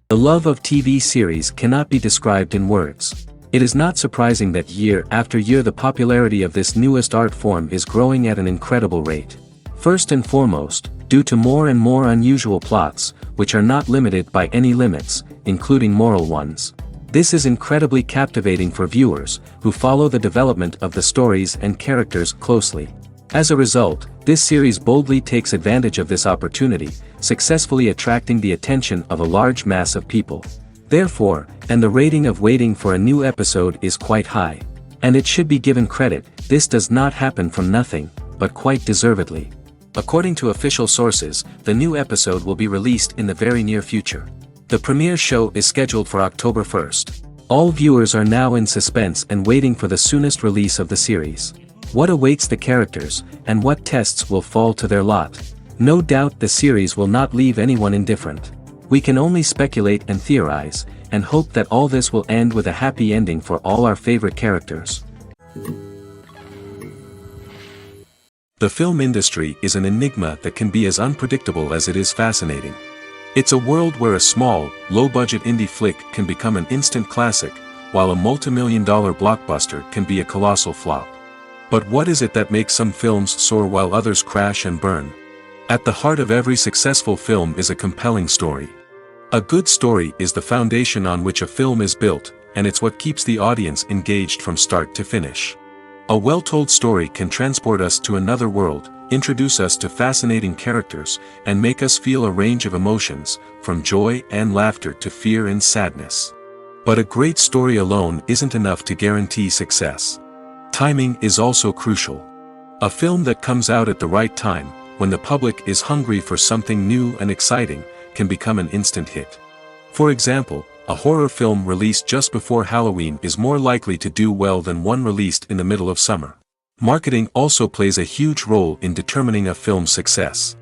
The love of TV series cannot be described in words. It is not surprising that year after year the popularity of this newest art form is growing at an incredible rate. First and foremost, due to more and more unusual plots, which are not limited by any limits, including moral ones. This is incredibly captivating for viewers, who follow the development of the stories and characters closely. As a result, this series boldly takes advantage of this opportunity, successfully attracting the attention of a large mass of people. Therefore, and the rating of waiting for a new episode is quite high. And it should be given credit, this does not happen from nothing, but quite deservedly. According to official sources, the new episode will be released in the very near future. The premiere show is scheduled for October 1st. All viewers are now in suspense and waiting for the soonest release of the series. What awaits the characters, and what tests will fall to their lot? No doubt the series will not leave anyone indifferent. We can only speculate and theorize, and hope that all this will end with a happy ending for all our favorite characters. The film industry is an enigma that can be as unpredictable as it is fascinating. It's a world where a small, low-budget indie flick can become an instant classic, while a multi-million-dollar blockbuster can be a colossal flop. But what is it that makes some films soar while others crash and burn? At the heart of every successful film is a compelling story. A good story is the foundation on which a film is built, and it's what keeps the audience engaged from start to finish. A well-told story can transport us to another world, introduce us to fascinating characters, and make us feel a range of emotions, from joy and laughter to fear and sadness. But a great story alone isn't enough to guarantee success. Timing is also crucial. A film that comes out at the right time, when the public is hungry for something new and exciting, can become an instant hit. For example, a horror film released just before Halloween is more likely to do well than one released in the middle of summer. Marketing also plays a huge role in determining a film's success.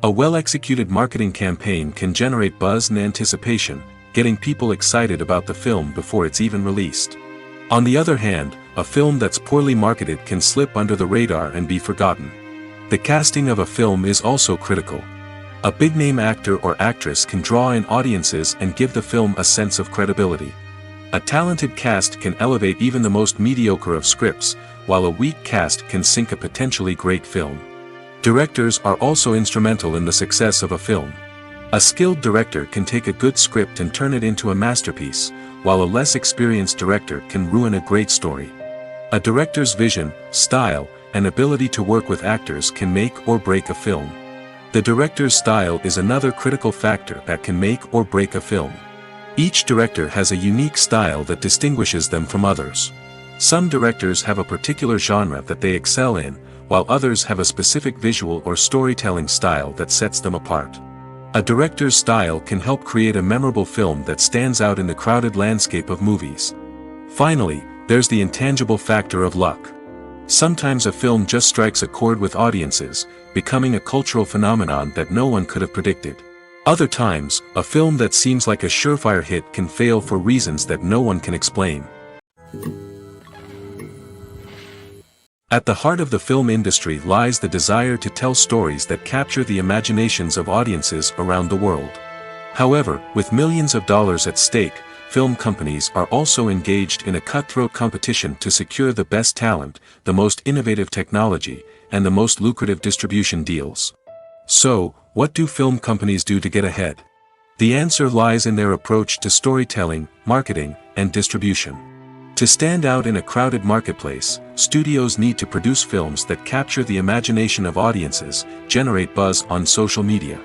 A well-executed marketing campaign can generate buzz and anticipation, getting people excited about the film before it's even released. On the other hand, a film that's poorly marketed can slip under the radar and be forgotten. The casting of a film is also critical. A big-name actor or actress can draw in audiences and give the film a sense of credibility. A talented cast can elevate even the most mediocre of scripts, while a weak cast can sink a potentially great film. Directors are also instrumental in the success of a film. A skilled director can take a good script and turn it into a masterpiece, while a less experienced director can ruin a great story. A director's vision, style, and ability to work with actors can make or break a film. The director's style is another critical factor that can make or break a film. Each director has a unique style that distinguishes them from others. Some directors have a particular genre that they excel in, while others have a specific visual or storytelling style that sets them apart. A director's style can help create a memorable film that stands out in the crowded landscape of movies. Finally, there's the intangible factor of luck. Sometimes a film just strikes a chord with audiences, becoming a cultural phenomenon that no one could have predicted. Other times, a film that seems like a surefire hit can fail for reasons that no one can explain. At the heart of the film industry lies the desire to tell stories that capture the imaginations of audiences around the world. However, with millions of dollars at stake, film companies are also engaged in a cutthroat competition to secure the best talent, the most innovative technology, and the most lucrative distribution deals. So, what do film companies do to get ahead? The answer lies in their approach to storytelling, marketing, and distribution. To stand out in a crowded marketplace, studios need to produce films that capture the imagination of audiences, generate buzz on social media.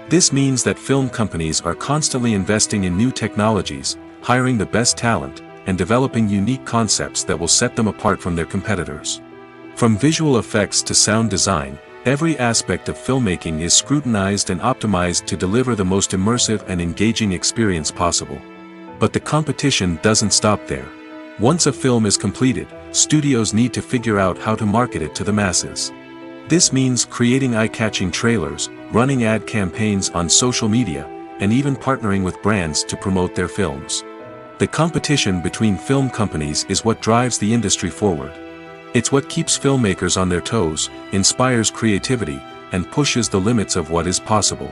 This means that film companies are constantly investing in new technologies, hiring the best talent, and developing unique concepts that will set them apart from their competitors. From visual effects to sound design, every aspect of filmmaking is scrutinized and optimized to deliver the most immersive and engaging experience possible. But the competition doesn't stop there. Once a film is completed, studios need to figure out how to market it to the masses. This means creating eye-catching trailers, running ad campaigns on social media, and even partnering with brands to promote their films. The competition between film companies is what drives the industry forward. It's what keeps filmmakers on their toes, inspires creativity, and pushes the limits of what is possible.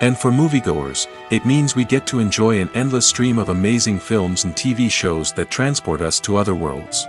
And for moviegoers, it means we get to enjoy an endless stream of amazing films and TV shows that transport us to other worlds.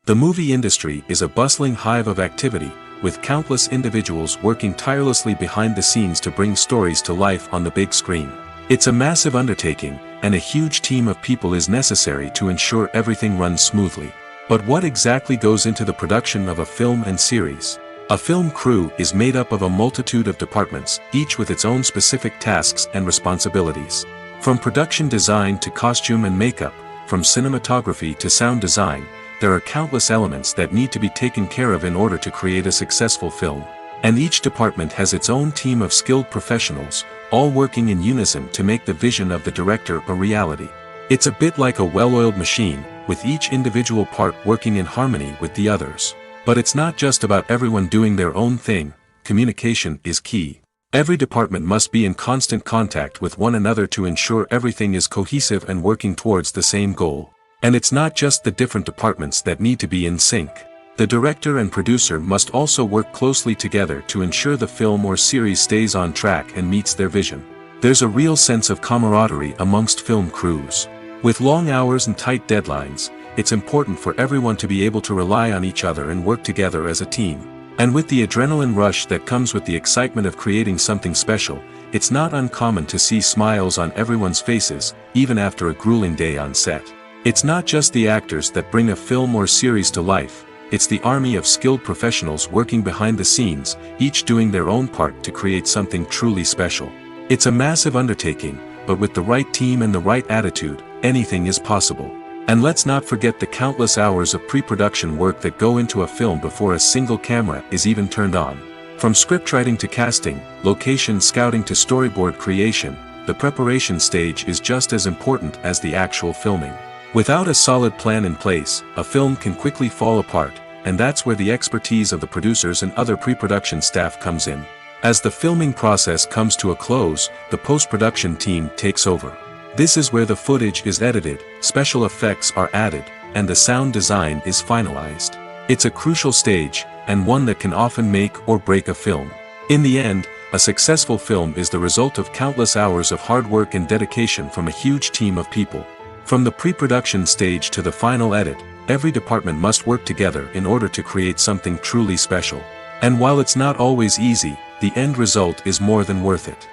The movie industry is a bustling hive of activity, with countless individuals working tirelessly behind the scenes to bring stories to life on the big screen. It's a massive undertaking, and a huge team of people is necessary to ensure everything runs smoothly. But what exactly goes into the production of a film and series? A film crew is made up of a multitude of departments, each with its own specific tasks and responsibilities. From production design to costume and makeup, from cinematography to sound design, there are countless elements that need to be taken care of in order to create a successful film. And each department has its own team of skilled professionals, all working in unison to make the vision of the director a reality. It's a bit like a well-oiled machine, with each individual part working in harmony with the others. But it's not just about everyone doing their own thing. Communication is key. Every department must be in constant contact with one another to ensure everything is cohesive and working towards the same goal. And it's not just the different departments that need to be in sync. The director and producer must also work closely together to ensure the film or series stays on track and meets their vision. There's a real sense of camaraderie amongst film crews. With long hours and tight deadlines, it's important for everyone to be able to rely on each other and work together as a team. And with the adrenaline rush that comes with the excitement of creating something special, it's not uncommon to see smiles on everyone's faces, even after a grueling day on set. It's not just the actors that bring a film or series to life, it's the army of skilled professionals working behind the scenes, each doing their own part to create something truly special. It's a massive undertaking, but with the right team and the right attitude, anything is possible. And let's not forget the countless hours of pre-production work that go into a film before a single camera is even turned on. From scriptwriting to casting, location scouting to storyboard creation, the preparation stage is just as important as the actual filming. Without a solid plan in place, a film can quickly fall apart, and that's where the expertise of the producers and other pre-production staff comes in. As the filming process comes to a close, the post-production team takes over. This is where the footage is edited, special effects are added, and the sound design is finalized. It's a crucial stage, and one that can often make or break a film. In the end, a successful film is the result of countless hours of hard work and dedication from a huge team of people. From the pre-production stage to the final edit, every department must work together in order to create something truly special. And while it's not always easy, the end result is more than worth it.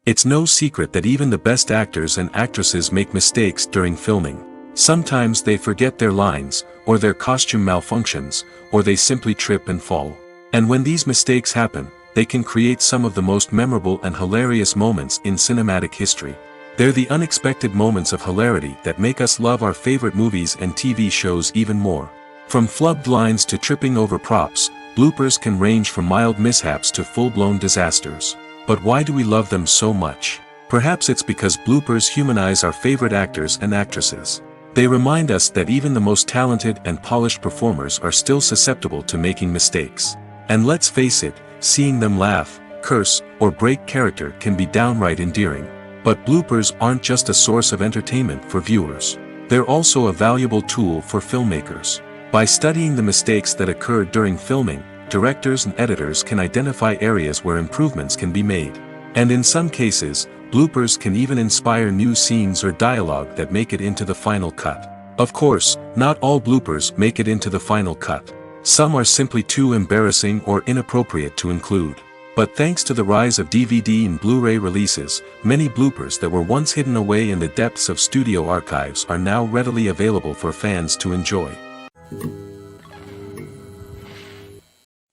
It's no secret that even the best actors and actresses make mistakes during filming. Sometimes they forget their lines, or their costume malfunctions, or they simply trip and fall. And when these mistakes happen, they can create some of the most memorable and hilarious moments in cinematic history. They're the unexpected moments of hilarity that make us love our favorite movies and TV shows even more. From flubbed lines to tripping over props, bloopers can range from mild mishaps to full-blown disasters. But why do we love them so much? Perhaps it's because bloopers humanize our favorite actors and actresses. They remind us that even the most talented and polished performers are still susceptible to making mistakes. And let's face it, seeing them laugh, curse, or break character can be downright endearing. But bloopers aren't just a source of entertainment for viewers. They're also a valuable tool for filmmakers. By studying the mistakes that occurred during filming, directors and editors can identify areas where improvements can be made. And in some cases, bloopers can even inspire new scenes or dialogue that make it into the final cut. Of course, not all bloopers make it into the final cut. Some are simply too embarrassing or inappropriate to include. But thanks to the rise of DVD and Blu-ray releases, many bloopers that were once hidden away in the depths of studio archives are now readily available for fans to enjoy.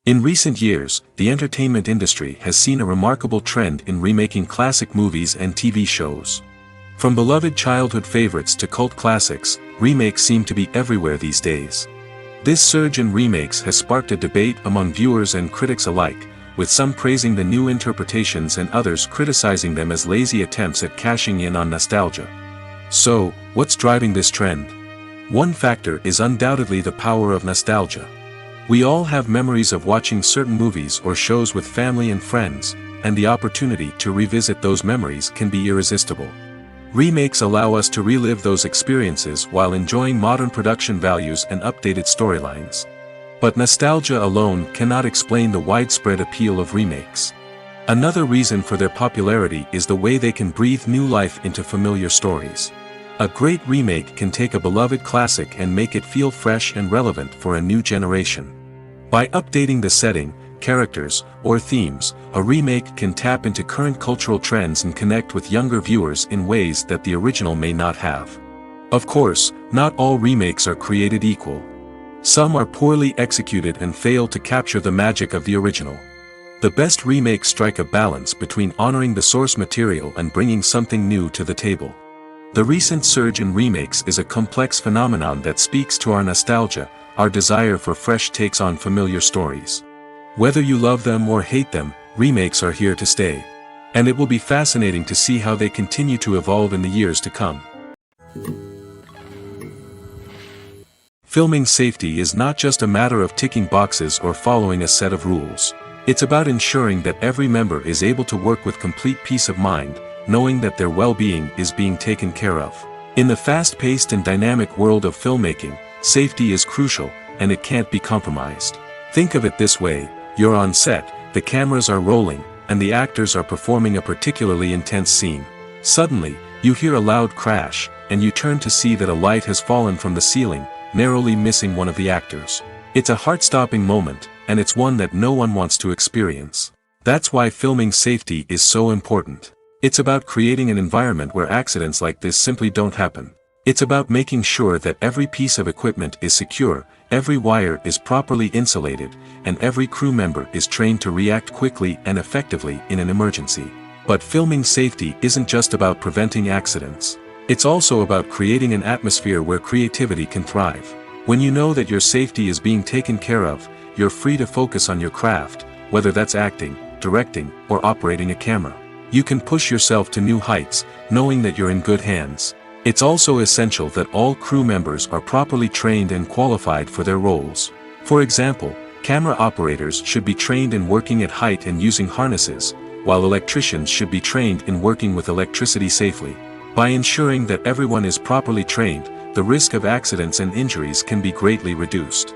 In recent years, the entertainment industry has seen a remarkable trend in remaking classic movies and TV shows. From beloved childhood favorites to cult classics, remakes seem to be everywhere these days. This surge in remakes has sparked a debate among viewers and critics alike, with some praising the new interpretations and others criticizing them as lazy attempts at cashing in on nostalgia. So, what's driving this trend? One factor is undoubtedly the power of nostalgia. We all have memories of watching certain movies or shows with family and friends, and the opportunity to revisit those memories can be irresistible. Remakes allow us to relive those experiences while enjoying modern production values and updated storylines. But nostalgia alone cannot explain the widespread appeal of remakes. Another reason for their popularity is the way they can breathe new life into familiar stories. A great remake can take a beloved classic and make it feel fresh and relevant for a new generation. By updating the setting, characters, or themes, a remake can tap into current cultural trends and connect with younger viewers in ways that the original may not have. Of course, not all remakes are created equal. Some are poorly executed and fail to capture the magic of the original. The best remakes strike a balance between honoring the source material and bringing something new to the table. The recent surge in remakes is a complex phenomenon that speaks to our nostalgia, our desire for fresh takes on familiar stories. Whether you love them or hate them, remakes are here to stay. And it will be fascinating to see how they continue to evolve in the years to come. Filming safety is not just a matter of ticking boxes or following a set of rules. It's about ensuring that every member is able to work with complete peace of mind, knowing that their well-being is being taken care of. In the fast-paced and dynamic world of filmmaking, safety is crucial, and it can't be compromised. Think of it this way: you're on set, the cameras are rolling, and the actors are performing a particularly intense scene. Suddenly, you hear a loud crash, and you turn to see that a light has fallen from the ceiling, narrowly missing one of the actors. It's a heart-stopping moment, and it's one that no one wants to experience. That's why filming safety is so important. It's about creating an environment where accidents like this simply don't happen. It's about making sure that every piece of equipment is secure, every wire is properly insulated, and every crew member is trained to react quickly and effectively in an emergency. But filming safety isn't just about preventing accidents. It's also about creating an atmosphere where creativity can thrive. When you know that your safety is being taken care of, you're free to focus on your craft, whether that's acting, directing, or operating a camera. You can push yourself to new heights, knowing that you're in good hands. It's also essential that all crew members are properly trained and qualified for their roles. For example, camera operators should be trained in working at height and using harnesses, while electricians should be trained in working with electricity safely. By ensuring that everyone is properly trained, the risk of accidents and injuries can be greatly reduced.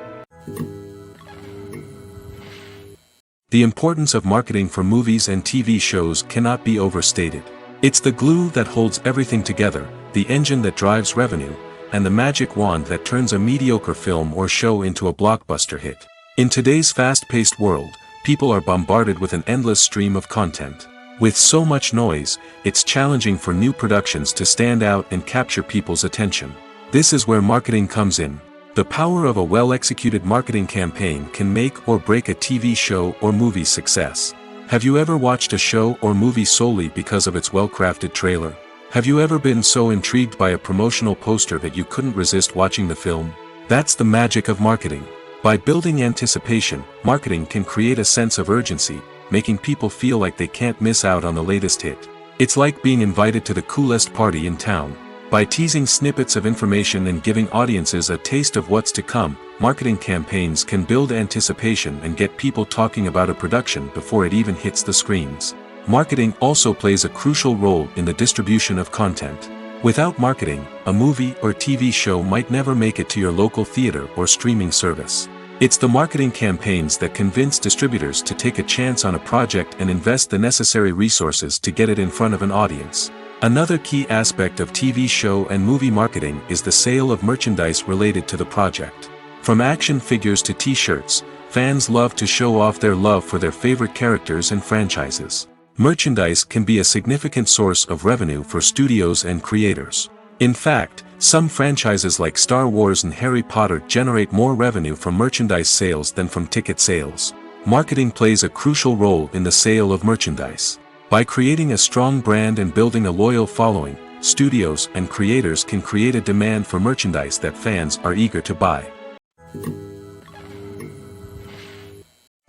The importance of marketing for movies and TV shows cannot be overstated. It's the glue that holds everything together, the engine that drives revenue, and the magic wand that turns a mediocre film or show into a blockbuster hit. In today's fast-paced world, people are bombarded with an endless stream of content. With so much noise, it's challenging for new productions to stand out and capture people's attention. This is where marketing comes in. The power of a well-executed marketing campaign can make or break a TV show or movie's success. Have you ever watched a show or movie solely because of its well-crafted trailer? Have you ever been so intrigued by a promotional poster that you couldn't resist watching the film? That's the magic of marketing. By building anticipation, marketing can create a sense of urgency, making people feel like they can't miss out on the latest hit. It's like being invited to the coolest party in town. By teasing snippets of information and giving audiences a taste of what's to come, marketing campaigns can build anticipation and get people talking about a production before it even hits the screens. Marketing also plays a crucial role in the distribution of content. Without marketing, a movie or TV show might never make it to your local theater or streaming service. It's the marketing campaigns that convince distributors to take a chance on a project and invest the necessary resources to get it in front of an audience. Another key aspect of TV show and movie marketing is the sale of merchandise related to the project. From action figures to t-shirts, fans love to show off their love for their favorite characters and franchises. Merchandise can be a significant source of revenue for studios and creators. In fact, some franchises like Star Wars and Harry Potter generate more revenue from merchandise sales than from ticket sales. Marketing plays a crucial role in the sale of merchandise. By creating a strong brand and building a loyal following, studios and creators can create a demand for merchandise that fans are eager to buy.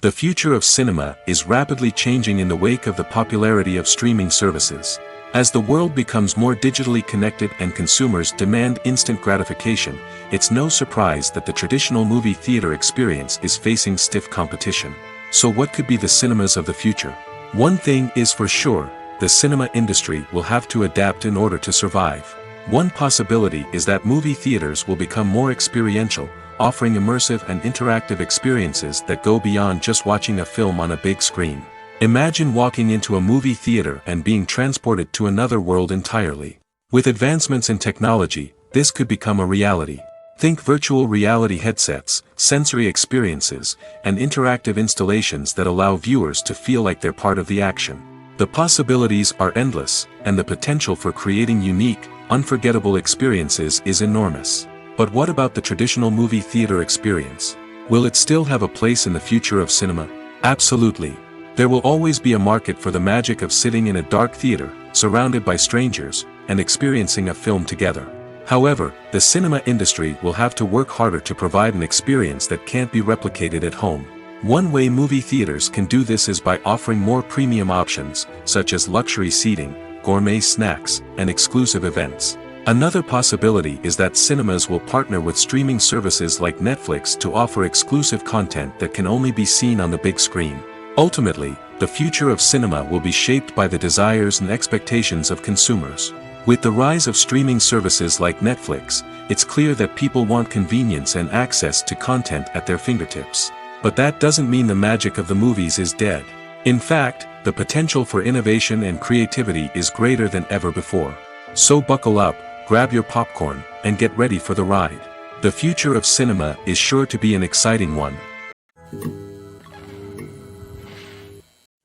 The future of cinema is rapidly changing in the wake of the popularity of streaming services. As the world becomes more digitally connected and consumers demand instant gratification, it's no surprise that the traditional movie theater experience is facing stiff competition. So what could be the cinemas of the future? One thing is for sure, the cinema industry will have to adapt in order to survive. One possibility is that movie theaters will become more experiential, offering immersive and interactive experiences that go beyond just watching a film on a big screen. Imagine walking into a movie theater and being transported to another world entirely. With advancements in technology, this could become a reality. Think virtual reality headsets, sensory experiences, and interactive installations that allow viewers to feel like they're part of the action. The possibilities are endless, and the potential for creating unique, unforgettable experiences is enormous. But what about the traditional movie theater experience? Will it still have a place in the future of cinema? Absolutely. There will always be a market for the magic of sitting in a dark theater, surrounded by strangers, and experiencing a film together. However, the cinema industry will have to work harder to provide an experience that can't be replicated at home. One way movie theaters can do this is by offering more premium options, such as luxury seating, gourmet snacks, and exclusive events. Another possibility is that cinemas will partner with streaming services like Netflix to offer exclusive content that can only be seen on the big screen. Ultimately, the future of cinema will be shaped by the desires and expectations of consumers. With the rise of streaming services like Netflix, it's clear that people want convenience and access to content at their fingertips. But that doesn't mean the magic of the movies is dead. In fact, the potential for innovation and creativity is greater than ever before. So buckle up, grab your popcorn, and get ready for the ride. The future of cinema is sure to be an exciting one.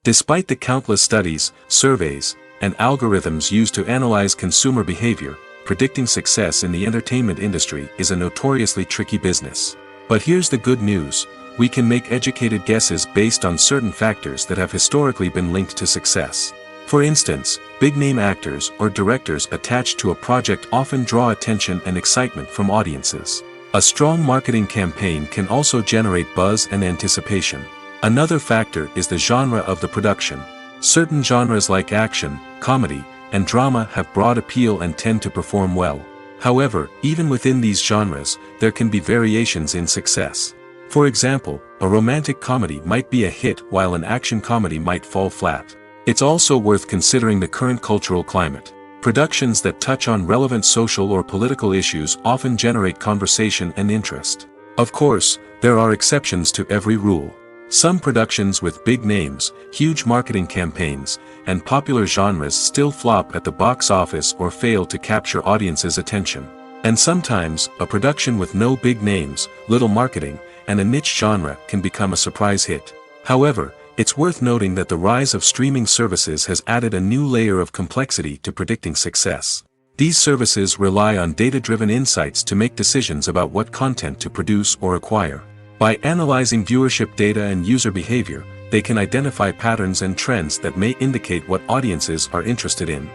Despite the countless studies, surveys, and algorithms used to analyze consumer behavior, predicting success in the entertainment industry is a notoriously tricky business. But here's the good news: we can make educated guesses based on certain factors that have historically been linked to success. For instance, big-name actors or directors attached to a project often draw attention and excitement from audiences. A strong marketing campaign can also generate buzz and anticipation. Another factor is the genre of the production. Certain genres like action, comedy, and drama have broad appeal and tend to perform well. However, even within these genres, there can be variations in success. For example, a romantic comedy might be a hit while an action comedy might fall flat. It's also worth considering the current cultural climate. Productions that touch on relevant social or political issues often generate conversation and interest. Of course, there are exceptions to every rule. Some productions with big names, huge marketing campaigns, and popular genres still flop at the box office or fail to capture audiences' attention. And sometimes, a production with no big names, little marketing, and a niche genre can become a surprise hit. However, it's worth noting that the rise of streaming services has added a new layer of complexity to predicting success. These services rely on data-driven insights to make decisions about what content to produce or acquire. By analyzing viewership data and user behavior, they can identify patterns and trends that may indicate what audiences are interested in.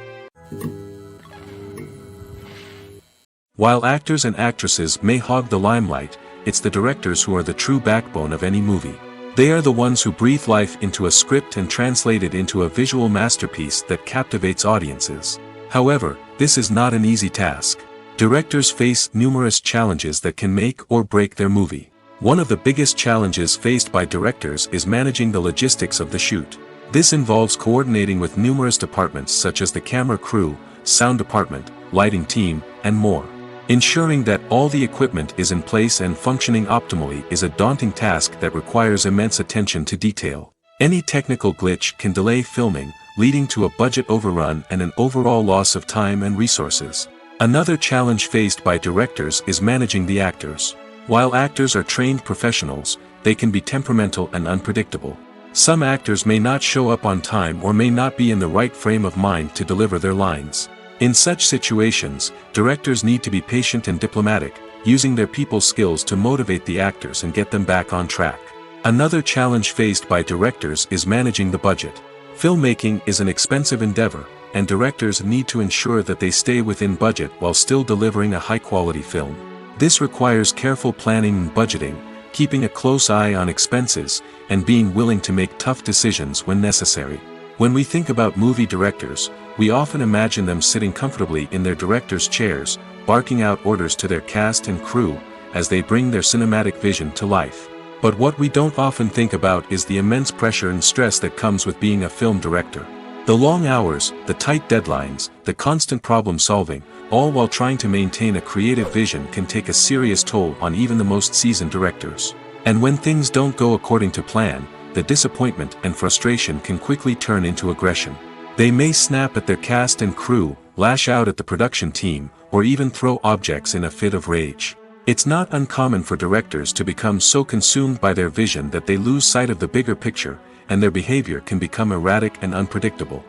While actors and actresses may hog the limelight, it's the directors who are the true backbone of any movie. They are the ones who breathe life into a script and translate it into a visual masterpiece that captivates audiences. However, this is not an easy task. Directors face numerous challenges that can make or break their movie. One of the biggest challenges faced by directors is managing the logistics of the shoot. This involves coordinating with numerous departments such as the camera crew, sound department, lighting team, and more. Ensuring that all the equipment is in place and functioning optimally is a daunting task that requires immense attention to detail. Any technical glitch can delay filming, leading to a budget overrun and an overall loss of time and resources. Another challenge faced by directors is managing the actors. While actors are trained professionals, they can be temperamental and unpredictable. Some actors may not show up on time or may not be in the right frame of mind to deliver their lines. In such situations, directors need to be patient and diplomatic, using their people skills to motivate the actors and get them back on track. Another challenge faced by directors is managing the budget. Filmmaking is an expensive endeavor, and directors need to ensure that they stay within budget while still delivering a high-quality film. This requires careful planning and budgeting, keeping a close eye on expenses, and being willing to make tough decisions when necessary. When we think about movie directors, we often imagine them sitting comfortably in their director's chairs, barking out orders to their cast and crew, as they bring their cinematic vision to life. But what we don't often think about is the immense pressure and stress that comes with being a film director. The long hours, the tight deadlines, the constant problem solving, all while trying to maintain a creative vision can take a serious toll on even the most seasoned directors. And when things don't go according to plan, the disappointment and frustration can quickly turn into aggression. They may snap at their cast and crew, lash out at the production team, or even throw objects in a fit of rage. It's not uncommon for directors to become so consumed by their vision that they lose sight of the bigger picture, and their behavior can become erratic and unpredictable.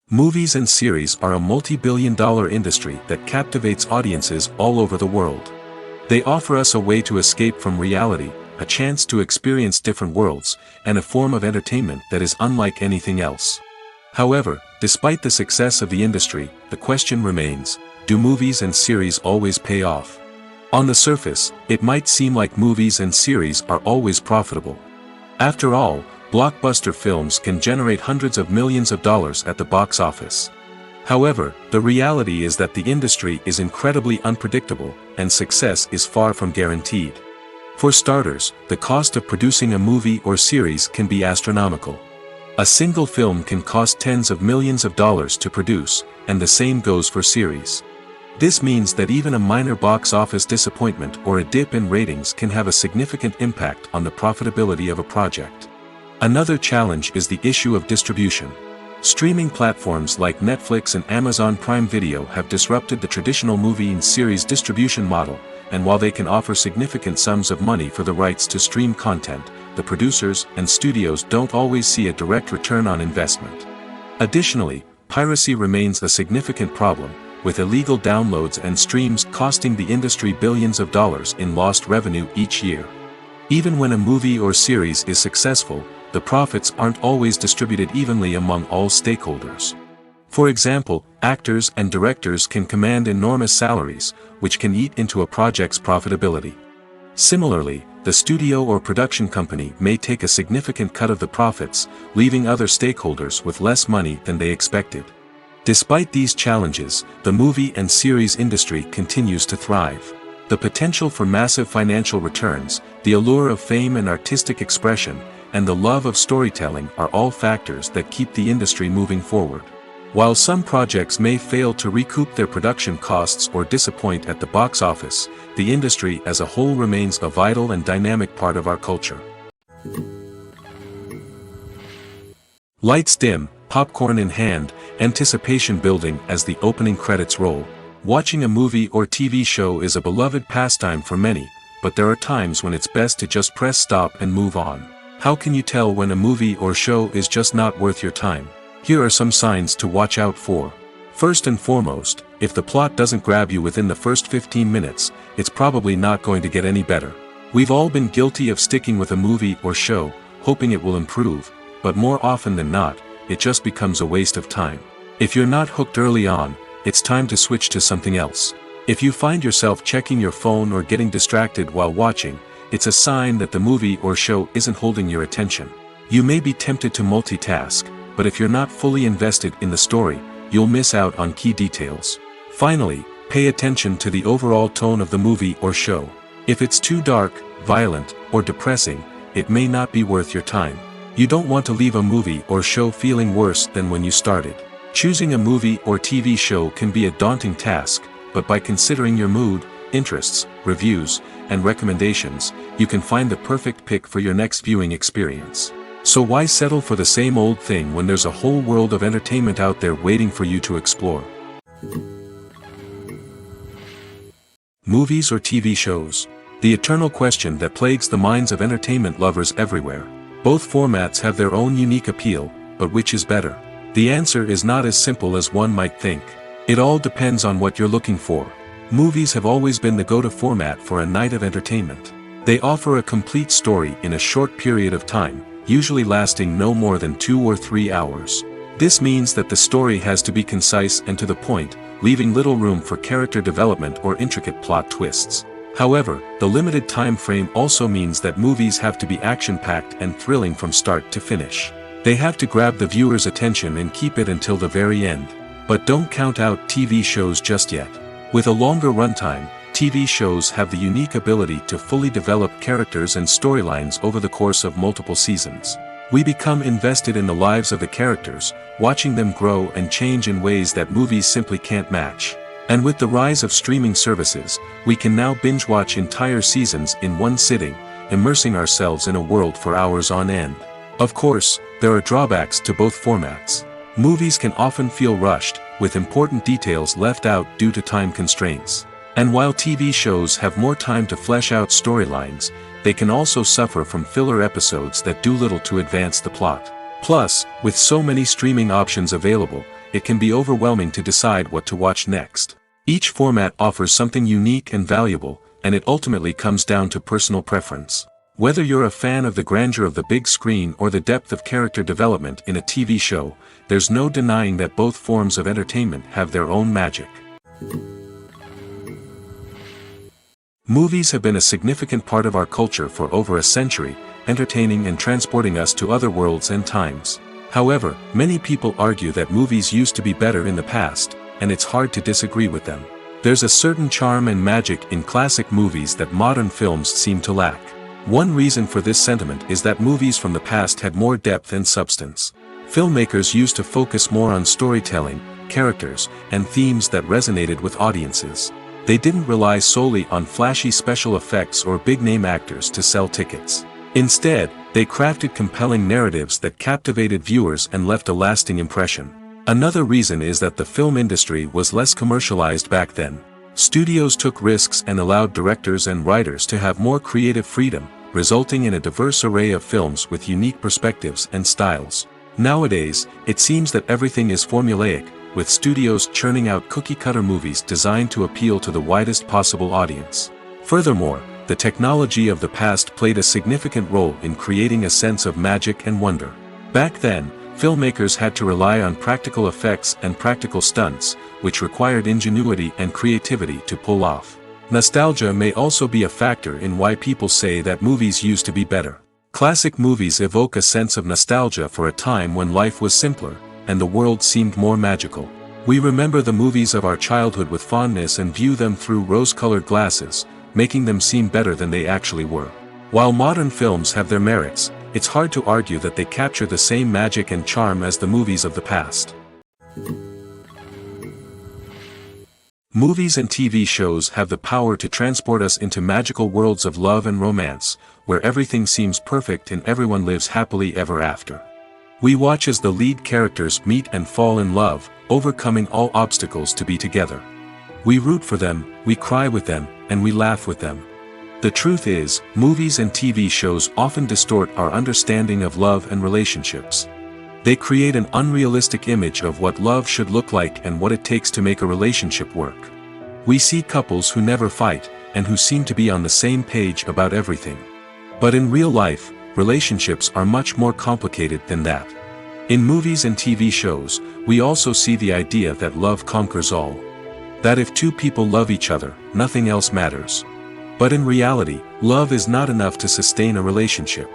Movies and series are a multi-billion-dollar industry that captivates audiences all over the world. They offer us a way to escape from reality, a chance to experience different worlds, and a form of entertainment that is unlike anything else. However, despite the success of the industry, the question remains, do movies and series always pay off? On the surface, it might seem like movies and series are always profitable. After all, blockbuster films can generate hundreds of millions of dollars at the box office. However, the reality is that the industry is incredibly unpredictable, and success is far from guaranteed. For starters, the cost of producing a movie or series can be astronomical. A single film can cost tens of millions of dollars to produce, and the same goes for series. This means that even a minor box office disappointment or a dip in ratings can have a significant impact on the profitability of a project. Another challenge is the issue of distribution. Streaming platforms like Netflix and Amazon Prime Video have disrupted the traditional movie and series distribution model, and while they can offer significant sums of money for the rights to stream content, the producers and studios don't always see a direct return on investment. Additionally, piracy remains a significant problem, with illegal downloads and streams costing the industry billions of dollars in lost revenue each year. Even when a movie or series is successful, the profits aren't always distributed evenly among all stakeholders. For example, actors and directors can command enormous salaries, which can eat into a project's profitability. Similarly, the studio or production company may take a significant cut of the profits, leaving other stakeholders with less money than they expected. Despite these challenges, the movie and series industry continues to thrive. The potential for massive financial returns, the allure of fame and artistic expression, and the love of storytelling are all factors that keep the industry moving forward. While some projects may fail to recoup their production costs or disappoint at the box office, the industry as a whole remains a vital and dynamic part of our culture. Lights dim, popcorn in hand, anticipation building as the opening credits roll. Watching a movie or TV show is a beloved pastime for many, but there are times when it's best to just press stop and move on. How can you tell when a movie or show is just not worth your time? Here are some signs to watch out for. First and foremost, if the plot doesn't grab you within the first 15 minutes, it's probably not going to get any better. We've all been guilty of sticking with a movie or show, hoping it will improve, but more often than not, it just becomes a waste of time. If you're not hooked early on, it's time to switch to something else. If you find yourself checking your phone or getting distracted while watching, it's a sign that the movie or show isn't holding your attention. You may be tempted to multitask, but if you're not fully invested in the story, you'll miss out on key details. Finally, pay attention to the overall tone of the movie or show. If it's too dark, violent, or depressing, it may not be worth your time. You don't want to leave a movie or show feeling worse than when you started. Choosing a movie or TV show can be a daunting task, but by considering your mood, interests, reviews, and recommendations, you can find the perfect pick for your next viewing experience. So why settle for the same old thing when there's a whole world of entertainment out there waiting for you to explore? Movies or TV shows? The eternal question that plagues the minds of entertainment lovers everywhere. Both formats have their own unique appeal, but which is better? The answer is not as simple as one might think. It all depends on what you're looking for. Movies have always been the go-to format for a night of entertainment. They offer a complete story in a short period of time, usually lasting no more than 2 or 3 hours. This means that the story has to be concise and to the point, leaving little room for character development or intricate plot twists. However, the limited time frame also means that movies have to be action-packed and thrilling from start to finish. They have to grab the viewer's attention and keep it until the very end. But don't count out TV shows just yet. With a longer runtime, TV shows have the unique ability to fully develop characters and storylines over the course of multiple seasons. We become invested in the lives of the characters, watching them grow and change in ways that movies simply can't match. And with the rise of streaming services, we can now binge-watch entire seasons in one sitting, immersing ourselves in a world for hours on end. Of course, there are drawbacks to both formats. Movies can often feel rushed, with important details left out due to time constraints. And while TV shows have more time to flesh out storylines, they can also suffer from filler episodes that do little to advance the plot. Plus, with so many streaming options available, it can be overwhelming to decide what to watch next. Each format offers something unique and valuable, and it ultimately comes down to personal preference. Whether you're a fan of the grandeur of the big screen or the depth of character development in a TV show, there's no denying that both forms of entertainment have their own magic. Movies have been a significant part of our culture for over a century, entertaining and transporting us to other worlds and times. However, many people argue that movies used to be better in the past, and it's hard to disagree with them. There's a certain charm and magic in classic movies that modern films seem to lack. One reason for this sentiment is that movies from the past had more depth and substance. Filmmakers used to focus more on storytelling, characters, and themes that resonated with audiences. They didn't rely solely on flashy special effects or big-name actors to sell tickets. Instead, they crafted compelling narratives that captivated viewers and left a lasting impression. Another reason is that the film industry was less commercialized back then. Studios took risks and allowed directors and writers to have more creative freedom, resulting in a diverse array of films with unique perspectives and styles. Nowadays, it seems that everything is formulaic, with studios churning out cookie-cutter movies designed to appeal to the widest possible audience. Furthermore, the technology of the past played a significant role in creating a sense of magic and wonder. Back then, filmmakers had to rely on practical effects and practical stunts, which required ingenuity and creativity to pull off. Nostalgia may also be a factor in why people say that movies used to be better. Classic movies evoke a sense of nostalgia for a time when life was simpler, and the world seemed more magical. We remember the movies of our childhood with fondness and view them through rose-colored glasses, making them seem better than they actually were. While modern films have their merits, it's hard to argue that they capture the same magic and charm as the movies of the past. Movies and TV shows have the power to transport us into magical worlds of love and romance, where everything seems perfect and everyone lives happily ever after. We watch as the lead characters meet and fall in love, overcoming all obstacles to be together. We root for them, we cry with them, and we laugh with them. The truth is, movies and TV shows often distort our understanding of love and relationships. They create an unrealistic image of what love should look like and what it takes to make a relationship work. We see couples who never fight, and who seem to be on the same page about everything. But in real life, relationships are much more complicated than that. In movies and TV shows, we also see the idea that love conquers all. That if two people love each other, nothing else matters. But in reality, love is not enough to sustain a relationship.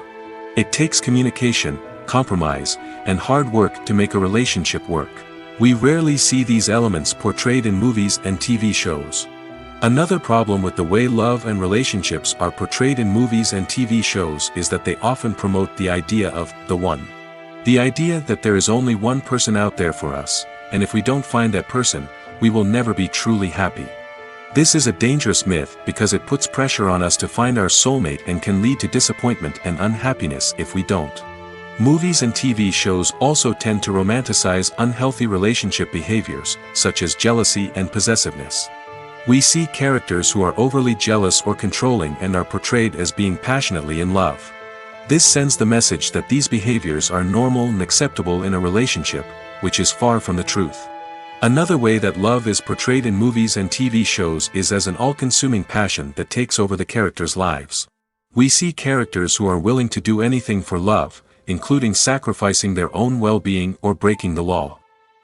It takes communication, compromise, and hard work to make a relationship work. We rarely see these elements portrayed in movies and TV shows. Another problem with the way love and relationships are portrayed in movies and TV shows is that they often promote the idea of the one. The idea that there is only one person out there for us, and if we don't find that person, we will never be truly happy. This is a dangerous myth because it puts pressure on us to find our soulmate and can lead to disappointment and unhappiness if we don't. Movies and TV shows also tend to romanticize unhealthy relationship behaviors, such as jealousy and possessiveness. We see characters who are overly jealous or controlling and are portrayed as being passionately in love. This sends the message that these behaviors are normal and acceptable in a relationship, which is far from the truth. Another way that love is portrayed in movies and TV shows is as an all-consuming passion that takes over the characters' lives. We see characters who are willing to do anything for love, including sacrificing their own well-being or breaking the law.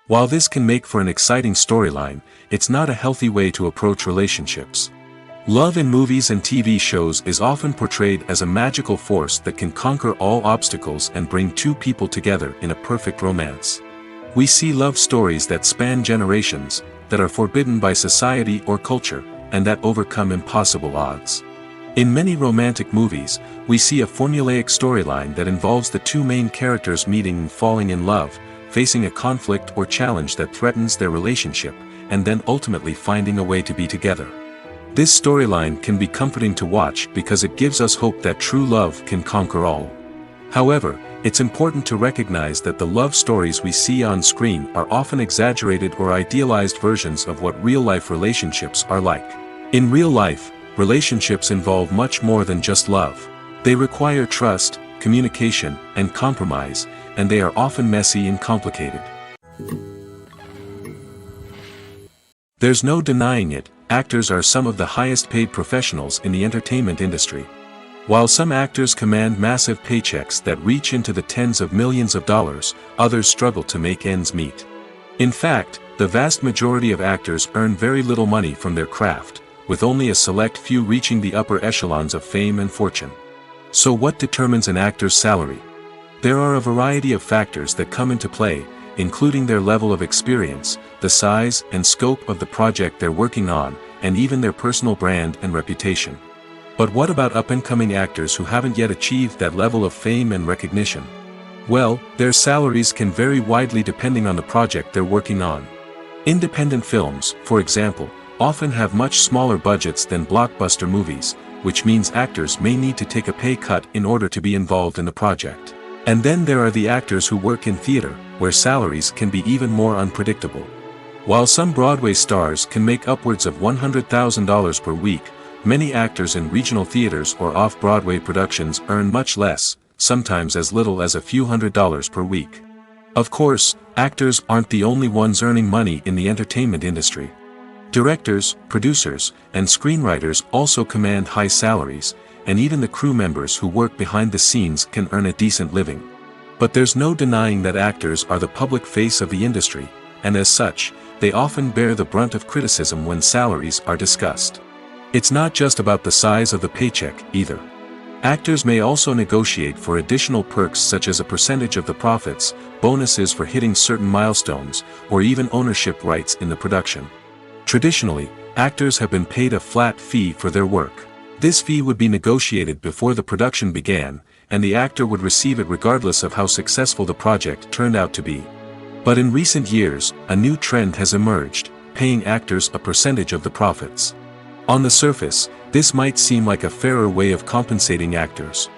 While this can make for an exciting storyline, it's not a healthy way to approach relationships. Love in movies and TV shows is often portrayed as a magical force that can conquer all obstacles and bring two people together in a perfect romance. We see love stories that span generations, that are forbidden by society or culture, and that overcome impossible odds. In many romantic movies, we see a formulaic storyline that involves the two main characters meeting and falling in love, facing a conflict or challenge that threatens their relationship, and then ultimately finding a way to be together. This storyline can be comforting to watch because it gives us hope that true love can conquer all. However, it's important to recognize that the love stories we see on screen are often exaggerated or idealized versions of what real-life relationships are like. In real life, relationships involve much more than just love. They require trust, communication, and compromise, and they are often messy and complicated. There's no denying it, actors are some of the highest paid professionals in the entertainment industry. While some actors command massive paychecks that reach into the tens of millions of dollars, others struggle to make ends meet. In fact, the vast majority of actors earn very little money from their craft, with only a select few reaching the upper echelons of fame and fortune. So what determines an actor's salary? There are a variety of factors that come into play, including their level of experience, the size and scope of the project they're working on, and even their personal brand and reputation. But what about up-and-coming actors who haven't yet achieved that level of fame and recognition? Well, their salaries can vary widely depending on the project they're working on. Independent films, for example, often have much smaller budgets than blockbuster movies, which means actors may need to take a pay cut in order to be involved in the project. And then there are the actors who work in theater, where salaries can be even more unpredictable. While some Broadway stars can make upwards of $100,000 per week, many actors in regional theaters or off-Broadway productions earn much less, sometimes as little as a few $100s per week. Of course, actors aren't the only ones earning money in the entertainment industry. Directors, producers, and screenwriters also command high salaries, and even the crew members who work behind the scenes can earn a decent living. But there's no denying that actors are the public face of the industry, and as such, they often bear the brunt of criticism when salaries are discussed. It's not just about the size of the paycheck, either. Actors may also negotiate for additional perks such as a percentage of the profits, bonuses for hitting certain milestones, or even ownership rights in the production. Traditionally, actors have been paid a flat fee for their work. This fee would be negotiated before the production began, and the actor would receive it regardless of how successful the project turned out to be. But in recent years, a new trend has emerged, paying actors a percentage of the profits. On the surface, this might seem like a fairer way of compensating actors.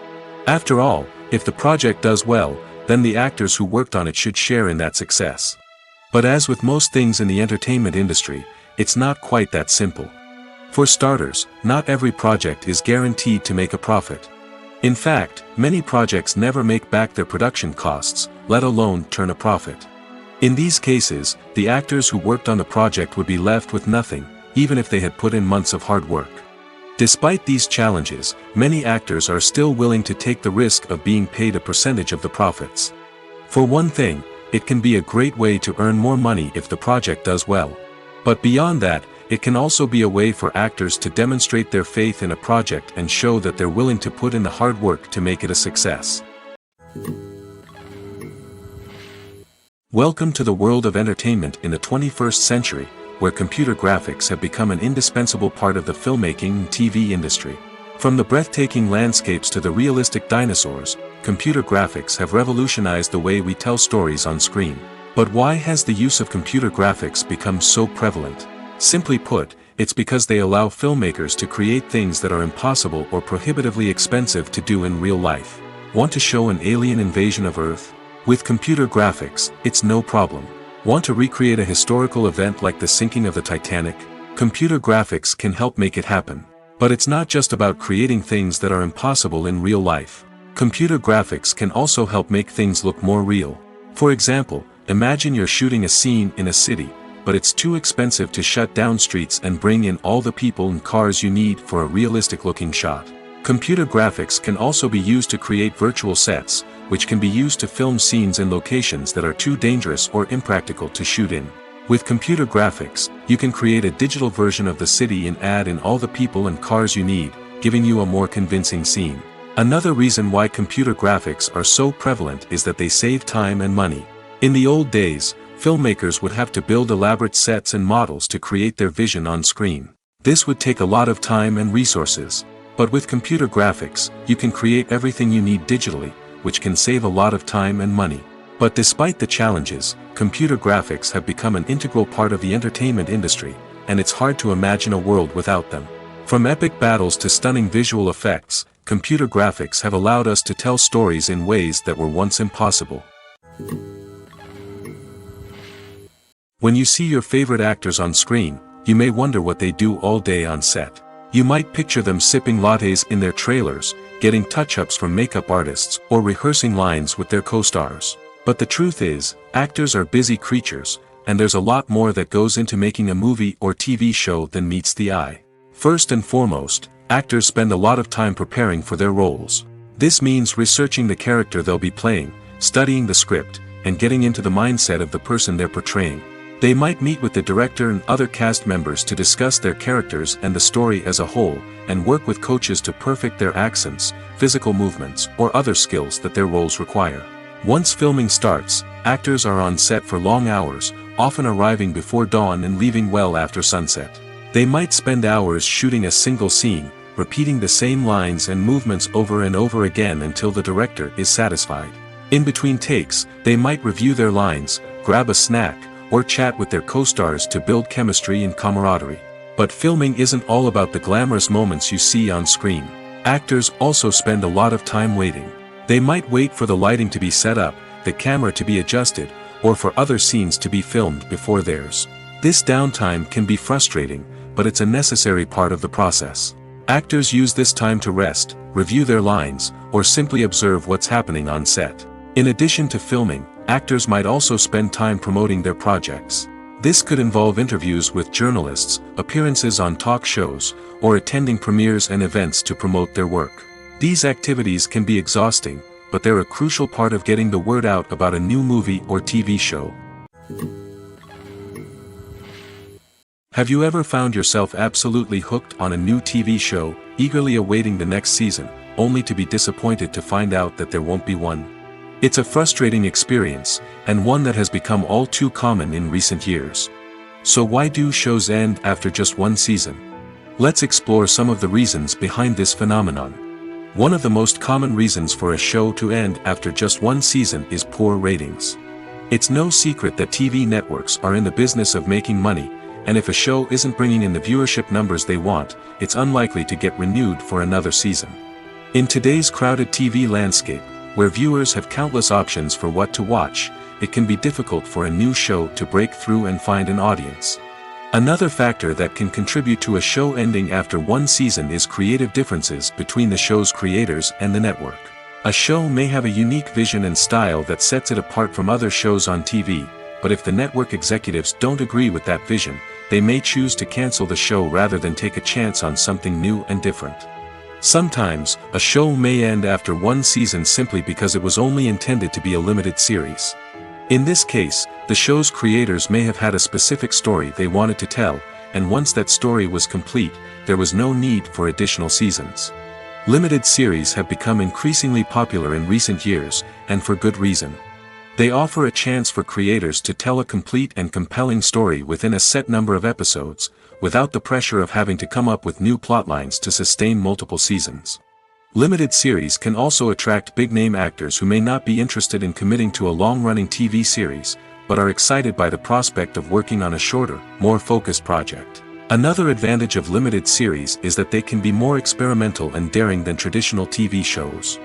After all, if the project does well, then the actors who worked on it should share in that success. But as with most things in the entertainment industry, it's not quite that simple. For starters, not every project is guaranteed to make a profit. In fact, many projects never make back their production costs, let alone turn a profit. In these cases, the actors who worked on the project would be left with nothing, even if they had put in months of hard work. Despite these challenges, many actors are still willing to take the risk of being paid a percentage of the profits. For one thing, it can be a great way to earn more money if the project does well. But beyond that, it can also be a way for actors to demonstrate their faith in a project and show that they're willing to put in the hard work to make it a success. Welcome to the world of entertainment in the 21st century, where computer graphics have become an indispensable part of the filmmaking and TV industry. From the breathtaking landscapes to the realistic dinosaurs, computer graphics have revolutionized the way we tell stories on screen. But why has the use of computer graphics become so prevalent? Simply put, it's because they allow filmmakers to create things that are impossible or prohibitively expensive to do in real life. Want to show an alien invasion of Earth? With computer graphics, it's no problem. Want to recreate a historical event like the sinking of the Titanic? Computer graphics can help make it happen. But it's not just about creating things that are impossible in real life. Computer graphics can also help make things look more real. For example, imagine you're shooting a scene in a city, but it's too expensive to shut down streets and bring in all the people and cars you need for a realistic-looking shot. Computer graphics can also be used to create virtual sets, which can be used to film scenes in locations that are too dangerous or impractical to shoot in. With computer graphics, you can create a digital version of the city and add in all the people and cars you need, giving you a more convincing scene. Another reason why computer graphics are so prevalent is that they save time and money. In the old days, filmmakers would have to build elaborate sets and models to create their vision on screen. This would take a lot of time and resources. But with computer graphics, you can create everything you need digitally, which can save a lot of time and money. But despite the challenges, computer graphics have become an integral part of the entertainment industry, and it's hard to imagine a world without them. From epic battles to stunning visual effects, computer graphics have allowed us to tell stories in ways that were once impossible. When you see your favorite actors on screen, you may wonder what they do all day on set. You might picture them sipping lattes in their trailers, getting touch-ups from makeup artists, or rehearsing lines with their co-stars. But the truth is, actors are busy creatures, and there's a lot more that goes into making a movie or TV show than meets the eye. First and foremost, actors spend a lot of time preparing for their roles. This means researching the character they'll be playing, studying the script, and getting into the mindset of the person they're portraying. They might meet with the director and other cast members to discuss their characters and the story as a whole, and work with coaches to perfect their accents, physical movements, or other skills that their roles require. Once filming starts, actors are on set for long hours, often arriving before dawn and leaving well after sunset. They might spend hours shooting a single scene, repeating the same lines and movements over and over again until the director is satisfied. In between takes, they might review their lines, grab a snack, or chat with their co-stars to build chemistry and camaraderie. But filming isn't all about the glamorous moments you see on screen. Actors also spend a lot of time waiting. They might wait for the lighting to be set up, the camera to be adjusted, or for other scenes to be filmed before theirs. This downtime can be frustrating, but it's a necessary part of the process. Actors use this time to rest, review their lines, or simply observe what's happening on set. In addition to filming, actors might also spend time promoting their projects. This could involve interviews with journalists, appearances on talk shows, or attending premieres and events to promote their work. These activities can be exhausting, but they're a crucial part of getting the word out about a new movie or TV show. Have you ever found yourself absolutely hooked on a new TV show, eagerly awaiting the next season, only to be disappointed to find out that there won't be one? It's a frustrating experience, and one that has become all too common in recent years. So why do shows end after just one season? Let's explore some of the reasons behind this phenomenon. One of the most common reasons for a show to end after just one season is poor ratings. It's no secret that TV networks are in the business of making money, and if a show isn't bringing in the viewership numbers they want, it's unlikely to get renewed for another season. In today's crowded TV landscape, where viewers have countless options for what to watch, it can be difficult for a new show to break through and find an audience. Another factor that can contribute to a show ending after one season is creative differences between the show's creators and the network. A show may have a unique vision and style that sets it apart from other shows on TV, but if the network executives don't agree with that vision, they may choose to cancel the show rather than take a chance on something new and different. Sometimes, a show may end after one season simply because it was only intended to be a limited series. In this case, the show's creators may have had a specific story they wanted to tell, and once that story was complete, there was no need for additional seasons. Limited series have become increasingly popular in recent years, and for good reason. They offer a chance for creators to tell a complete and compelling story within a set number of episodes, without the pressure of having to come up with new plotlines to sustain multiple seasons. Limited series can also attract big-name actors who may not be interested in committing to a long-running TV series, but are excited by the prospect of working on a shorter, more focused project. Another advantage of limited series is that they can be more experimental and daring than traditional TV shows.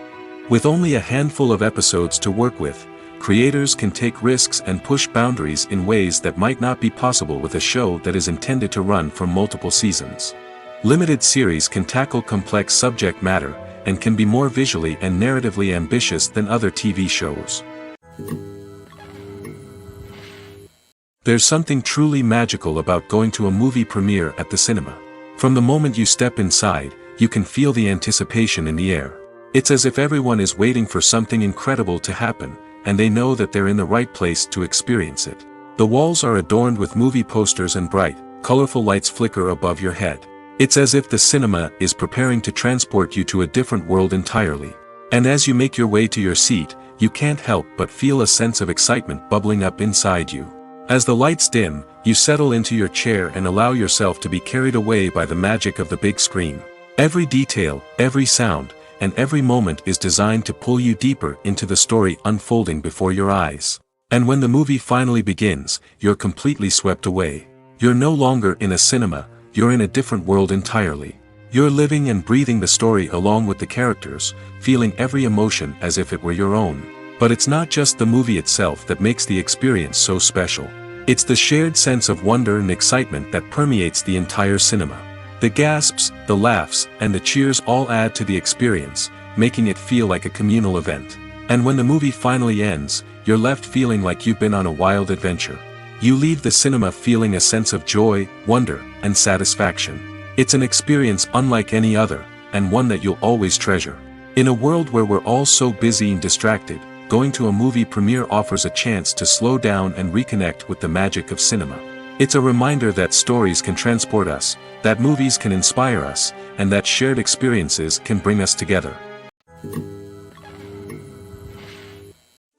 With only a handful of episodes to work with, creators can take risks and push boundaries in ways that might not be possible with a show that is intended to run for multiple seasons. Limited series can tackle complex subject matter, and can be more visually and narratively ambitious than other TV shows. There's something truly magical about going to a movie premiere at the cinema. From the moment you step inside, you can feel the anticipation in the air. It's as if everyone is waiting for something incredible to happen, and they know that they're in the right place to experience it. The walls are adorned with movie posters and bright, colorful lights flicker above your head. It's as if the cinema is preparing to transport you to a different world entirely. And as you make your way to your seat, you can't help but feel a sense of excitement bubbling up inside you. As the lights dim, you settle into your chair and allow yourself to be carried away by the magic of the big screen. Every detail, every sound, and every moment is designed to pull you deeper into the story unfolding before your eyes. And when the movie finally begins, you're completely swept away. You're no longer in a cinema, you're in a different world entirely. You're living and breathing the story along with the characters, feeling every emotion as if it were your own. But it's not just the movie itself that makes the experience so special. It's the shared sense of wonder and excitement that permeates the entire cinema. The gasps, the laughs, and the cheers all add to the experience, making it feel like a communal event. And when the movie finally ends, you're left feeling like you've been on a wild adventure. You leave the cinema feeling a sense of joy, wonder, and satisfaction. It's an experience unlike any other, and one that you'll always treasure. In a world where we're all so busy and distracted, going to a movie premiere offers a chance to slow down and reconnect with the magic of cinema. It's a reminder that stories can transport us, that movies can inspire us, and that shared experiences can bring us together.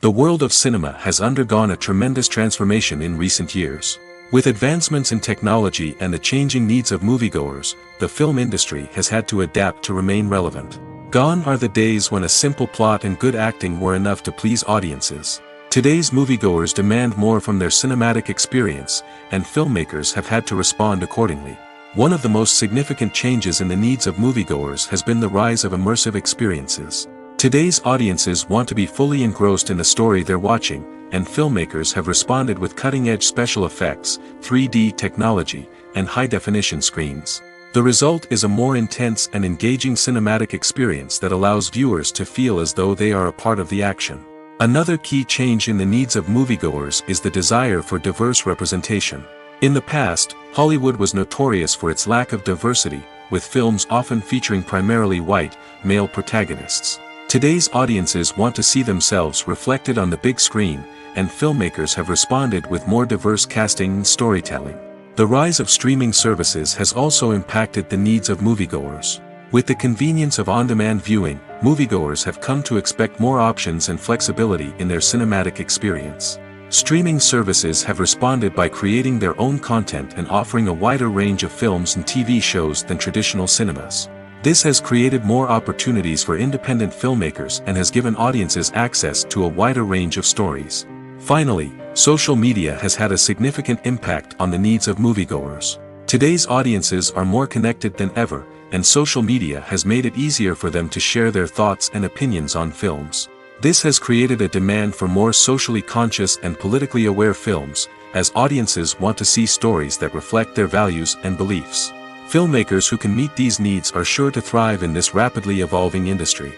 The world of cinema has undergone a tremendous transformation in recent years. With advancements in technology and the changing needs of moviegoers, the film industry has had to adapt to remain relevant. Gone are the days when a simple plot and good acting were enough to please audiences. Today's moviegoers demand more from their cinematic experience, and filmmakers have had to respond accordingly. One of the most significant changes in the needs of moviegoers has been the rise of immersive experiences. Today's audiences want to be fully engrossed in the story they're watching, and filmmakers have responded with cutting-edge special effects, 3D technology, and high-definition screens. The result is a more intense and engaging cinematic experience that allows viewers to feel as though they are a part of the action. Another key change in the needs of moviegoers is the desire for diverse representation. In the past, Hollywood was notorious for its lack of diversity, with films often featuring primarily white, male protagonists. Today's audiences want to see themselves reflected on the big screen, and filmmakers have responded with more diverse casting and storytelling. The rise of streaming services has also impacted the needs of moviegoers. With the convenience of on-demand viewing, moviegoers have come to expect more options and flexibility in their cinematic experience. Streaming services have responded by creating their own content and offering a wider range of films and TV shows than traditional cinemas. This has created more opportunities for independent filmmakers and has given audiences access to a wider range of stories. Finally, social media has had a significant impact on the needs of moviegoers. Today's audiences are more connected than ever, and social media has made it easier for them to share their thoughts and opinions on films. This has created a demand for more socially conscious and politically aware films, as audiences want to see stories that reflect their values and beliefs. Filmmakers who can meet these needs are sure to thrive in this rapidly evolving industry.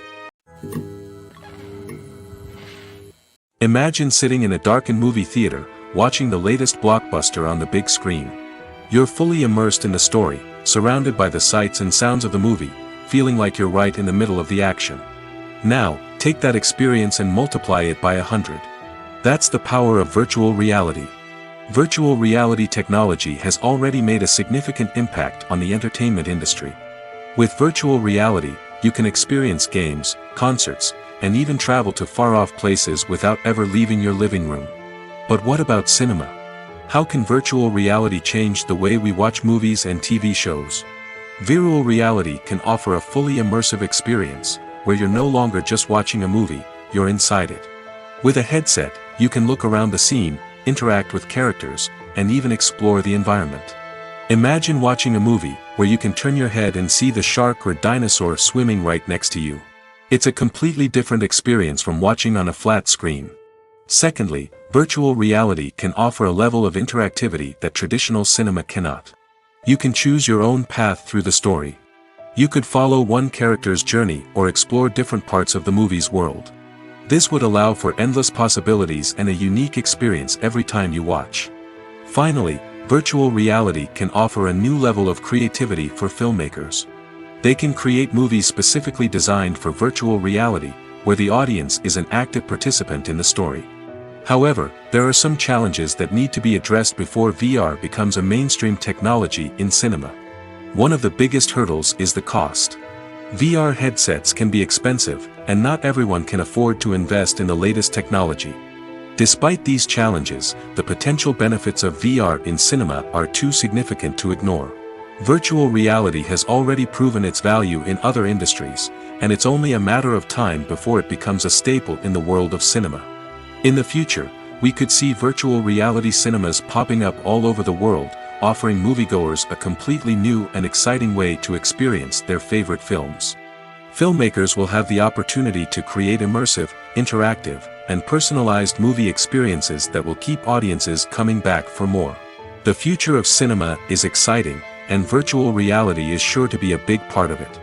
Imagine sitting in a darkened movie theater, watching the latest blockbuster on the big screen. You're fully immersed in the story, surrounded by the sights and sounds of the movie, feeling like you're right in the middle of the action. Now, take that experience and multiply it by 100. That's the power of virtual reality. Virtual reality technology has already made a significant impact on the entertainment industry. With virtual reality, you can experience games, concerts, and even travel to far-off places without ever leaving your living room. But what about cinema? How can virtual reality change the way we watch movies and TV shows? Virtual reality can offer a fully immersive experience, where you're no longer just watching a movie, you're inside it. With a headset, you can look around the scene, interact with characters, and even explore the environment. Imagine watching a movie where you can turn your head and see the shark or dinosaur swimming right next to you. It's a completely different experience from watching on a flat screen. Secondly, virtual reality can offer a level of interactivity that traditional cinema cannot. You can choose your own path through the story. You could follow one character's journey or explore different parts of the movie's world. This would allow for endless possibilities and a unique experience every time you watch. Finally, virtual reality can offer a new level of creativity for filmmakers. They can create movies specifically designed for virtual reality, where the audience is an active participant in the story. However, there are some challenges that need to be addressed before VR becomes a mainstream technology in cinema. One of the biggest hurdles is the cost. VR headsets can be expensive, and not everyone can afford to invest in the latest technology. Despite these challenges, the potential benefits of VR in cinema are too significant to ignore. Virtual reality has already proven its value in other industries, and it's only a matter of time before it becomes a staple in the world of cinema. In the future, we could see virtual reality cinemas popping up all over the world, offering moviegoers a completely new and exciting way to experience their favorite films. Filmmakers will have the opportunity to create immersive, interactive, and personalized movie experiences that will keep audiences coming back for more. The future of cinema is exciting, and virtual reality is sure to be a big part of it.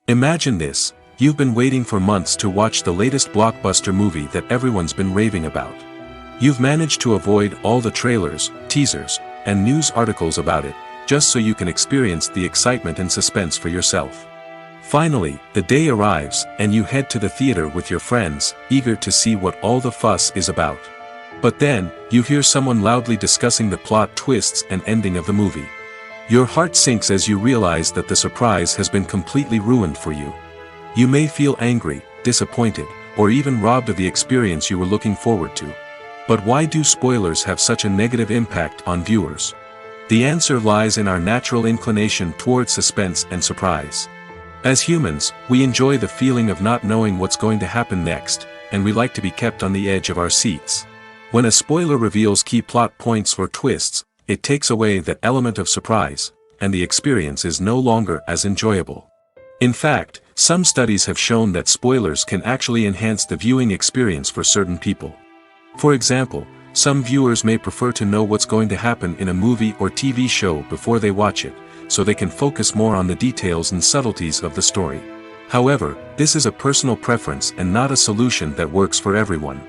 Imagine this: you've been waiting for months to watch the latest blockbuster movie that everyone's been raving about. You've managed to avoid all the trailers, teasers, and news articles about it, just so you can experience the excitement and suspense for yourself. Finally, the day arrives, and you head to the theater with your friends, eager to see what all the fuss is about. But then, you hear someone loudly discussing the plot twists and ending of the movie. Your heart sinks as you realize that the surprise has been completely ruined for you. You may feel angry, disappointed, or even robbed of the experience you were looking forward to. But why do spoilers have such a negative impact on viewers? The answer lies in our natural inclination toward suspense and surprise. As humans, we enjoy the feeling of not knowing what's going to happen next, and we like to be kept on the edge of our seats. When a spoiler reveals key plot points or twists, it takes away that element of surprise, and the experience is no longer as enjoyable. In fact, some studies have shown that spoilers can actually enhance the viewing experience for certain people. For example, some viewers may prefer to know what's going to happen in a movie or TV show before they watch it, so they can focus more on the details and subtleties of the story. However, this is a personal preference and not a solution that works for everyone.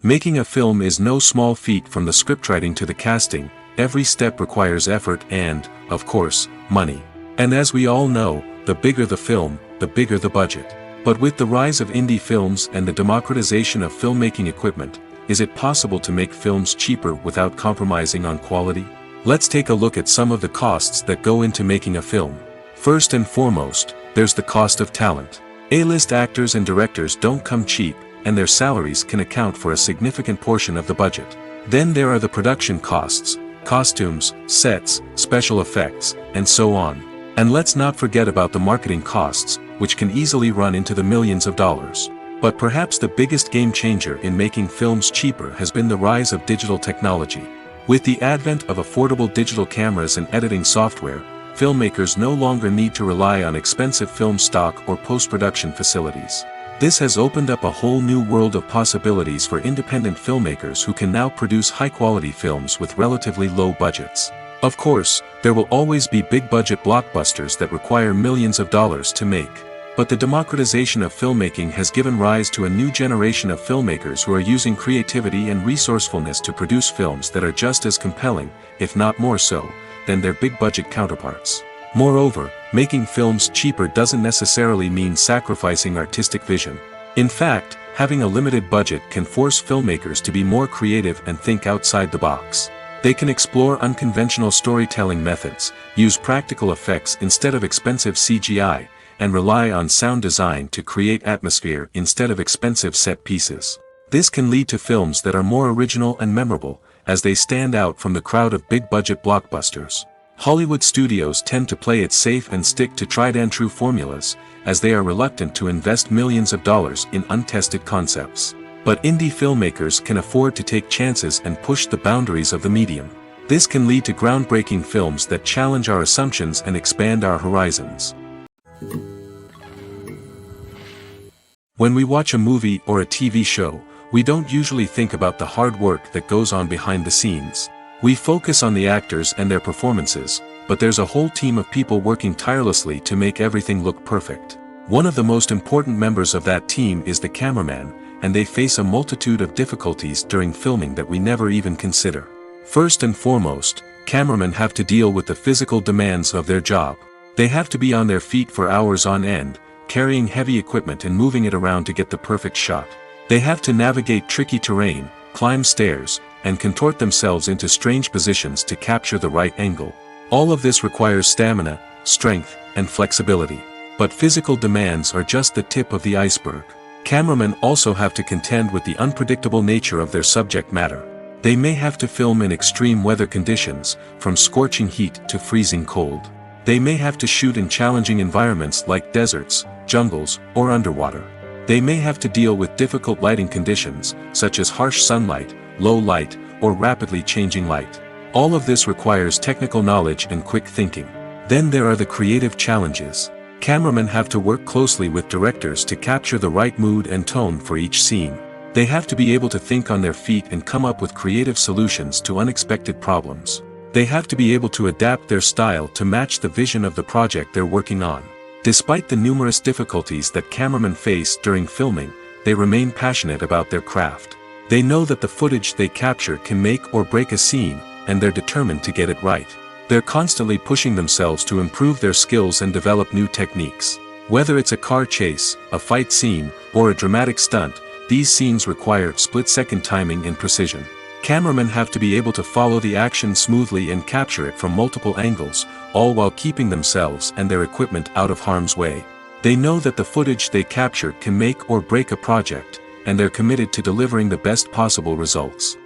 Making a film is no small feat. From the scriptwriting to the casting, every step requires effort and, of course, money. And as we all know, the bigger the film, the bigger the budget. But with the rise of indie films and the democratization of filmmaking equipment, is it possible to make films cheaper without compromising on quality? Let's take a look at some of the costs that go into making a film. First and foremost, there's the cost of talent. A-list actors and directors don't come cheap, and their salaries can account for a significant portion of the budget. Then there are the production costs, costumes, sets, special effects, and so on. And let's not forget about the marketing costs, which can easily run into the millions of dollars. But perhaps the biggest game changer in making films cheaper has been the rise of digital technology. With the advent of affordable digital cameras and editing software, filmmakers no longer need to rely on expensive film stock or post-production facilities. This has opened up a whole new world of possibilities for independent filmmakers who can now produce high-quality films with relatively low budgets. Of course, there will always be big-budget blockbusters that require millions of dollars to make. But the democratization of filmmaking has given rise to a new generation of filmmakers who are using creativity and resourcefulness to produce films that are just as compelling, if not more so, than their big-budget counterparts. Moreover, making films cheaper doesn't necessarily mean sacrificing artistic vision. In fact, having a limited budget can force filmmakers to be more creative and think outside the box. They can explore unconventional storytelling methods, use practical effects instead of expensive CGI, and rely on sound design to create atmosphere instead of expensive set pieces. This can lead to films that are more original and memorable, as they stand out from the crowd of big-budget blockbusters. Hollywood studios tend to play it safe and stick to tried-and-true formulas, as they are reluctant to invest millions of dollars in untested concepts. But indie filmmakers can afford to take chances and push the boundaries of the medium. This can lead to groundbreaking films that challenge our assumptions and expand our horizons. When we watch a movie or a TV show, we don't usually think about the hard work that goes on behind the scenes. We focus on the actors and their performances, but there's a whole team of people working tirelessly to make everything look perfect. One of the most important members of that team is the cameraman, and they face a multitude of difficulties during filming that we never even consider. First and foremost, cameramen have to deal with the physical demands of their job. They have to be on their feet for hours on end, carrying heavy equipment and moving it around to get the perfect shot. They have to navigate tricky terrain, climb stairs, and contort themselves into strange positions to capture the right angle. All of this requires stamina, strength, and flexibility. But physical demands are just the tip of the iceberg. Cameramen also have to contend with the unpredictable nature of their subject matter. They may have to film in extreme weather conditions, from scorching heat to freezing cold. They may have to shoot in challenging environments like deserts, jungles, or underwater. They may have to deal with difficult lighting conditions, such as harsh sunlight, low light, or rapidly changing light. All of this requires technical knowledge and quick thinking. Then there are the creative challenges. Cameramen have to work closely with directors to capture the right mood and tone for each scene. They have to be able to think on their feet and come up with creative solutions to unexpected problems. They have to be able to adapt their style to match the vision of the project they're working on. Despite the numerous difficulties that cameramen face during filming, they remain passionate about their craft. They know that the footage they capture can make or break a scene, and they're determined to get it right. They're constantly pushing themselves to improve their skills and develop new techniques. Whether it's a car chase, a fight scene, or a dramatic stunt, these scenes require split-second timing and precision. Cameramen have to be able to follow the action smoothly and capture it from multiple angles, all while keeping themselves and their equipment out of harm's way. They know that the footage they capture can make or break a project, and they're committed to delivering the best possible results.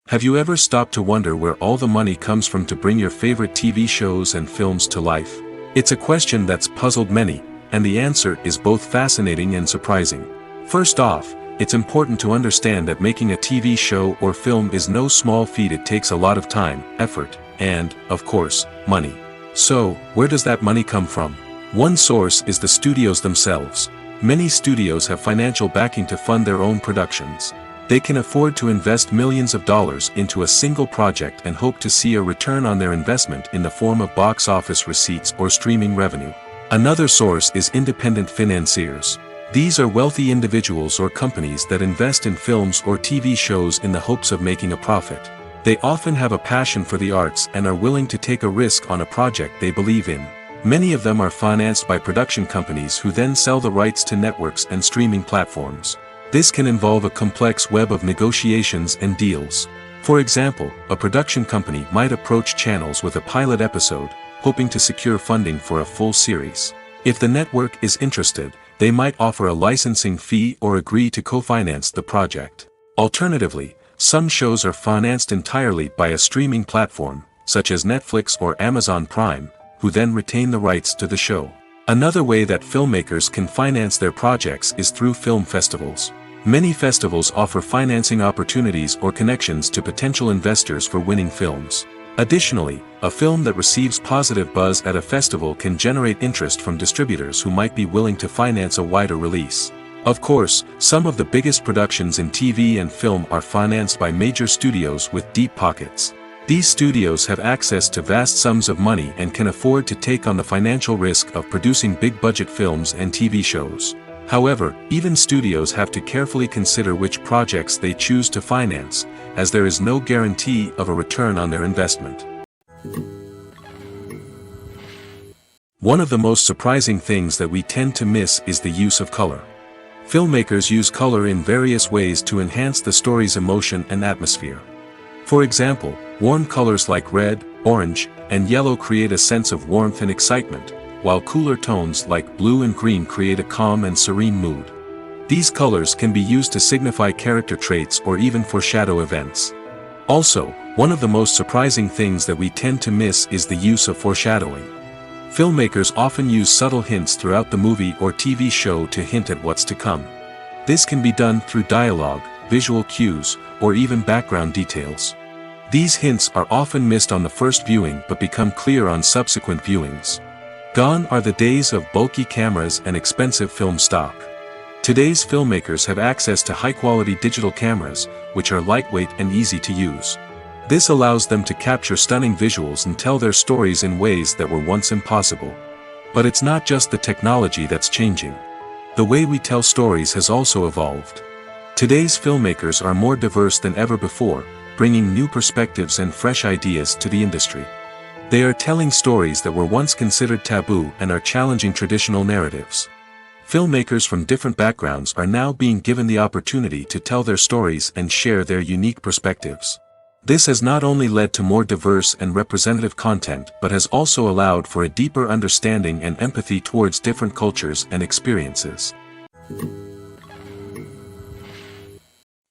Have you ever stopped to wonder where all the money comes from to bring your favorite TV shows and films to life? It's a question that's puzzled many, and the answer is both fascinating and surprising. First off, it's important to understand that making a TV show or film is no small feat. It takes a lot of time, effort, and, of course, money. So, where does that money come from? One source is the studios themselves. Many studios have financial backing to fund their own productions. They can afford to invest millions of dollars into a single project and hope to see a return on their investment in the form of box office receipts or streaming revenue. Another source is independent financiers. These are wealthy individuals or companies that invest in films or TV shows in the hopes of making a profit. They often have a passion for the arts and are willing to take a risk on a project they believe in. Many of them are financed by production companies who then sell the rights to networks and streaming platforms. This can involve a complex web of negotiations and deals. For example, a production company might approach channels with a pilot episode, hoping to secure funding for a full series. If the network is interested, they might offer a licensing fee or agree to co-finance the project. Alternatively, some shows are financed entirely by a streaming platform, such as Netflix or Amazon Prime, who then retain the rights to the show. Another way that filmmakers can finance their projects is through film festivals. Many festivals offer financing opportunities or connections to potential investors for winning films. Additionally, a film that receives positive buzz at a festival can generate interest from distributors who might be willing to finance a wider release. Of course, some of the biggest productions in TV and film are financed by major studios with deep pockets. These studios have access to vast sums of money and can afford to take on the financial risk of producing big-budget films and TV shows. However, even studios have to carefully consider which projects they choose to finance, as there is no guarantee of a return on their investment. One of the most surprising things that we tend to miss is the use of color. Filmmakers use color in various ways to enhance the story's emotion and atmosphere. For example, warm colors like red, orange, and yellow create a sense of warmth and excitement, while cooler tones like blue and green create a calm and serene mood. These colors can be used to signify character traits or even foreshadow events. Also, one of the most surprising things that we tend to miss is the use of foreshadowing. Filmmakers often use subtle hints throughout the movie or TV show to hint at what's to come. This can be done through dialogue, visual cues, or even background details. These hints are often missed on the first viewing but become clear on subsequent viewings. Gone are the days of bulky cameras and expensive film stock. Today's filmmakers have access to high-quality digital cameras, which are lightweight and easy to use. This allows them to capture stunning visuals and tell their stories in ways that were once impossible. But it's not just the technology that's changing. The way we tell stories has also evolved. Today's filmmakers are more diverse than ever before, bringing new perspectives and fresh ideas to the industry. They are telling stories that were once considered taboo and are challenging traditional narratives. Filmmakers from different backgrounds are now being given the opportunity to tell their stories and share their unique perspectives. This has not only led to more diverse and representative content but has also allowed for a deeper understanding and empathy towards different cultures and experiences.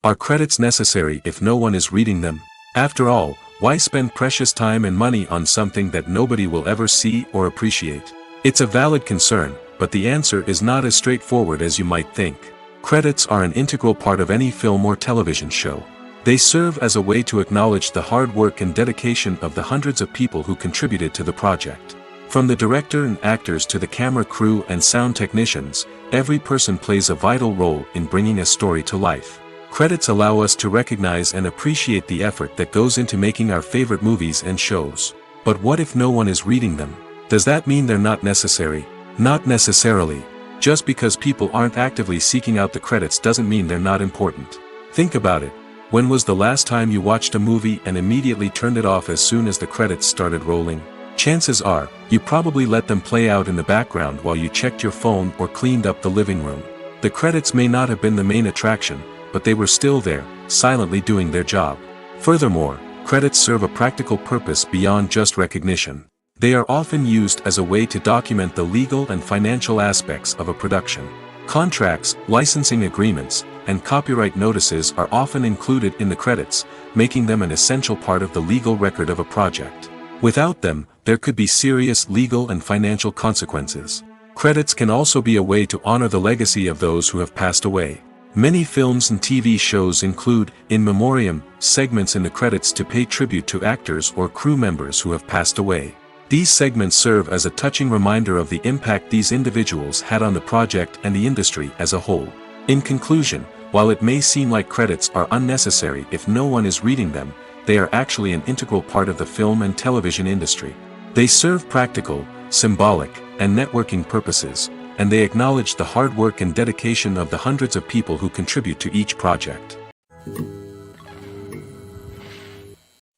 Are credits necessary if no one is reading them? After all, why spend precious time and money on something that nobody will ever see or appreciate? It's a valid concern, but the answer is not as straightforward as you might think. Credits are an integral part of any film or television show. They serve as a way to acknowledge the hard work and dedication of the hundreds of people who contributed to the project. From the director and actors to the camera crew and sound technicians, every person plays a vital role in bringing a story to life. Credits allow us to recognize and appreciate the effort that goes into making our favorite movies and shows. But what if no one is reading them? Does that mean they're not necessary? Not necessarily. Just because people aren't actively seeking out the credits doesn't mean they're not important. Think about it. When was the last time you watched a movie and immediately turned it off as soon as the credits started rolling? Chances are, you probably let them play out in the background while you checked your phone or cleaned up the living room. The credits may not have been the main attraction, but they were still there, silently doing their job. Furthermore, credits serve a practical purpose beyond just recognition. They are often used as a way to document the legal and financial aspects of a production. Contracts, licensing agreements, and copyright notices are often included in the credits, making them an essential part of the legal record of a project. Without them, there could be serious legal and financial consequences. Credits can also be a way to honor the legacy of those who have passed away. Many films and TV shows include, in memoriam, segments in the credits to pay tribute to actors or crew members who have passed away. These segments serve as a touching reminder of the impact these individuals had on the project and the industry as a whole. In conclusion, while it may seem like credits are unnecessary if no one is reading them, they are actually an integral part of the film and television industry. They serve practical, symbolic, and networking purposes, and they acknowledge the hard work and dedication of the hundreds of people who contribute to each project.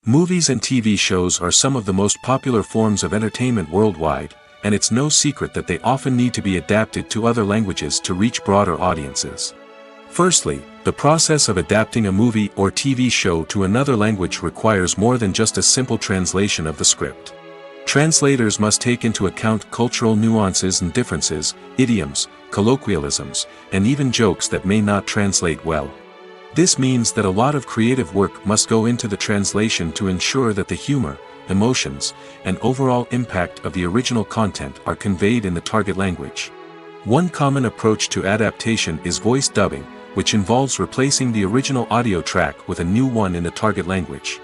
Movies and TV shows are some of the most popular forms of entertainment worldwide, and it's no secret that they often need to be adapted to other languages to reach broader audiences. Firstly, the process of adapting a movie or TV show to another language requires more than just a simple translation of the script. Translators must take into account cultural nuances and differences, idioms, colloquialisms, and even jokes that may not translate well. This means that a lot of creative work must go into the translation to ensure that the humor, emotions, and overall impact of the original content are conveyed in the target language. One common approach to adaptation is voice dubbing, which involves replacing the original audio track with a new one in the target language.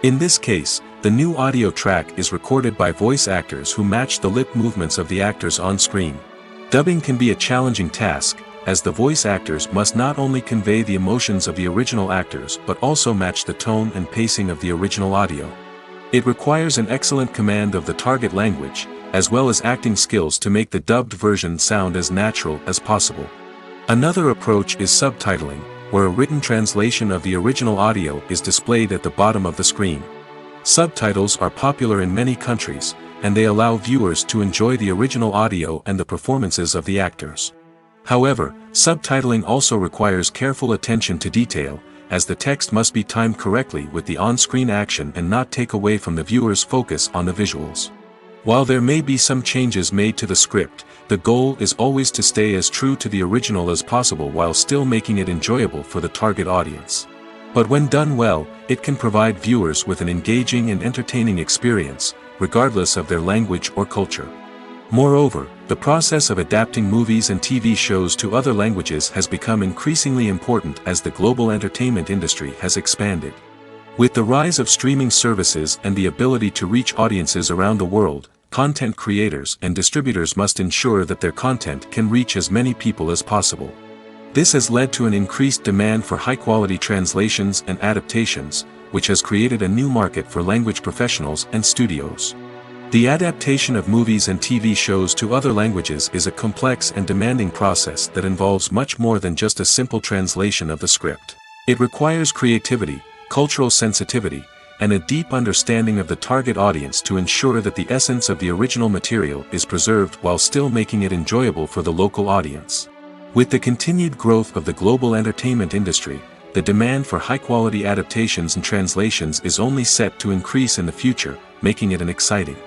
In this case, the new audio track is recorded by voice actors who match the lip movements of the actors on screen. Dubbing can be a challenging task, as the voice actors must not only convey the emotions of the original actors but also match the tone and pacing of the original audio. It requires an excellent command of the target language, as well as acting skills to make the dubbed version sound as natural as possible. Another approach is subtitling, where a written translation of the original audio is displayed at the bottom of the screen. Subtitles are popular in many countries, and they allow viewers to enjoy the original audio and the performances of the actors. However, subtitling also requires careful attention to detail, as the text must be timed correctly with the on-screen action and not take away from the viewer's focus on the visuals. While there may be some changes made to the script, the goal is always to stay as true to the original as possible while still making it enjoyable for the target audience. But when done well, it can provide viewers with an engaging and entertaining experience, regardless of their language or culture. Moreover, the process of adapting movies and TV shows to other languages has become increasingly important as the global entertainment industry has expanded. With the rise of streaming services and the ability to reach audiences around the world, content creators and distributors must ensure that their content can reach as many people as possible. This has led to an increased demand for high-quality translations and adaptations, which has created a new market for language professionals and studios. The adaptation of movies and TV shows to other languages is a complex and demanding process that involves much more than just a simple translation of the script. It requires creativity, cultural sensitivity, and a deep understanding of the target audience to ensure that the essence of the original material is preserved while still making it enjoyable for the local audience. With the continued growth of the global entertainment industry, the demand for high-quality adaptations and translations is only set to increase in the future, making it an exciting.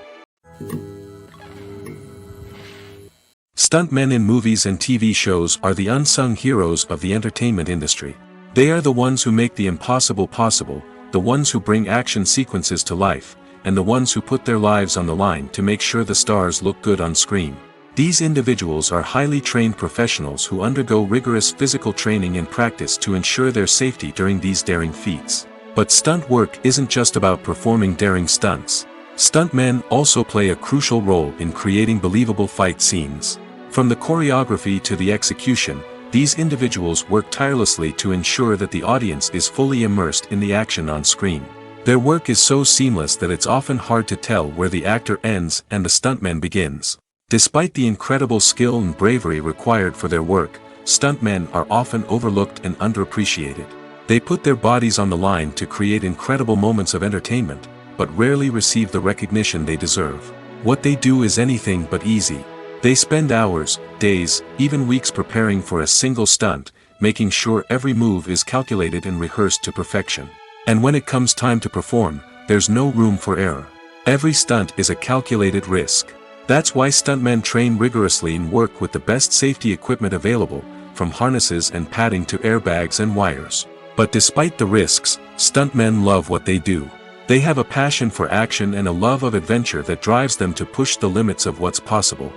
Stuntmen in movies and TV shows are the unsung heroes of the entertainment industry. They are the ones who make the impossible possible, the ones who bring action sequences to life, and the ones who put their lives on the line to make sure the stars look good on screen. These individuals are highly trained professionals who undergo rigorous physical training and practice to ensure their safety during these daring feats. But stunt work isn't just about performing daring stunts. Stuntmen also play a crucial role in creating believable fight scenes. From the choreography to the execution, these individuals work tirelessly to ensure that the audience is fully immersed in the action on screen. Their work is so seamless that it's often hard to tell where the actor ends and the stuntman begins. Despite the incredible skill and bravery required for their work, stuntmen are often overlooked and underappreciated. They put their bodies on the line to create incredible moments of entertainment, but rarely receive the recognition they deserve. What they do is anything but easy. They spend hours, days, even weeks preparing for a single stunt, making sure every move is calculated and rehearsed to perfection. And when it comes time to perform, there's no room for error. Every stunt is a calculated risk. That's why stuntmen train rigorously and work with the best safety equipment available, from harnesses and padding to airbags and wires. But despite the risks, stuntmen love what they do. They have a passion for action and a love of adventure that drives them to push the limits of what's possible.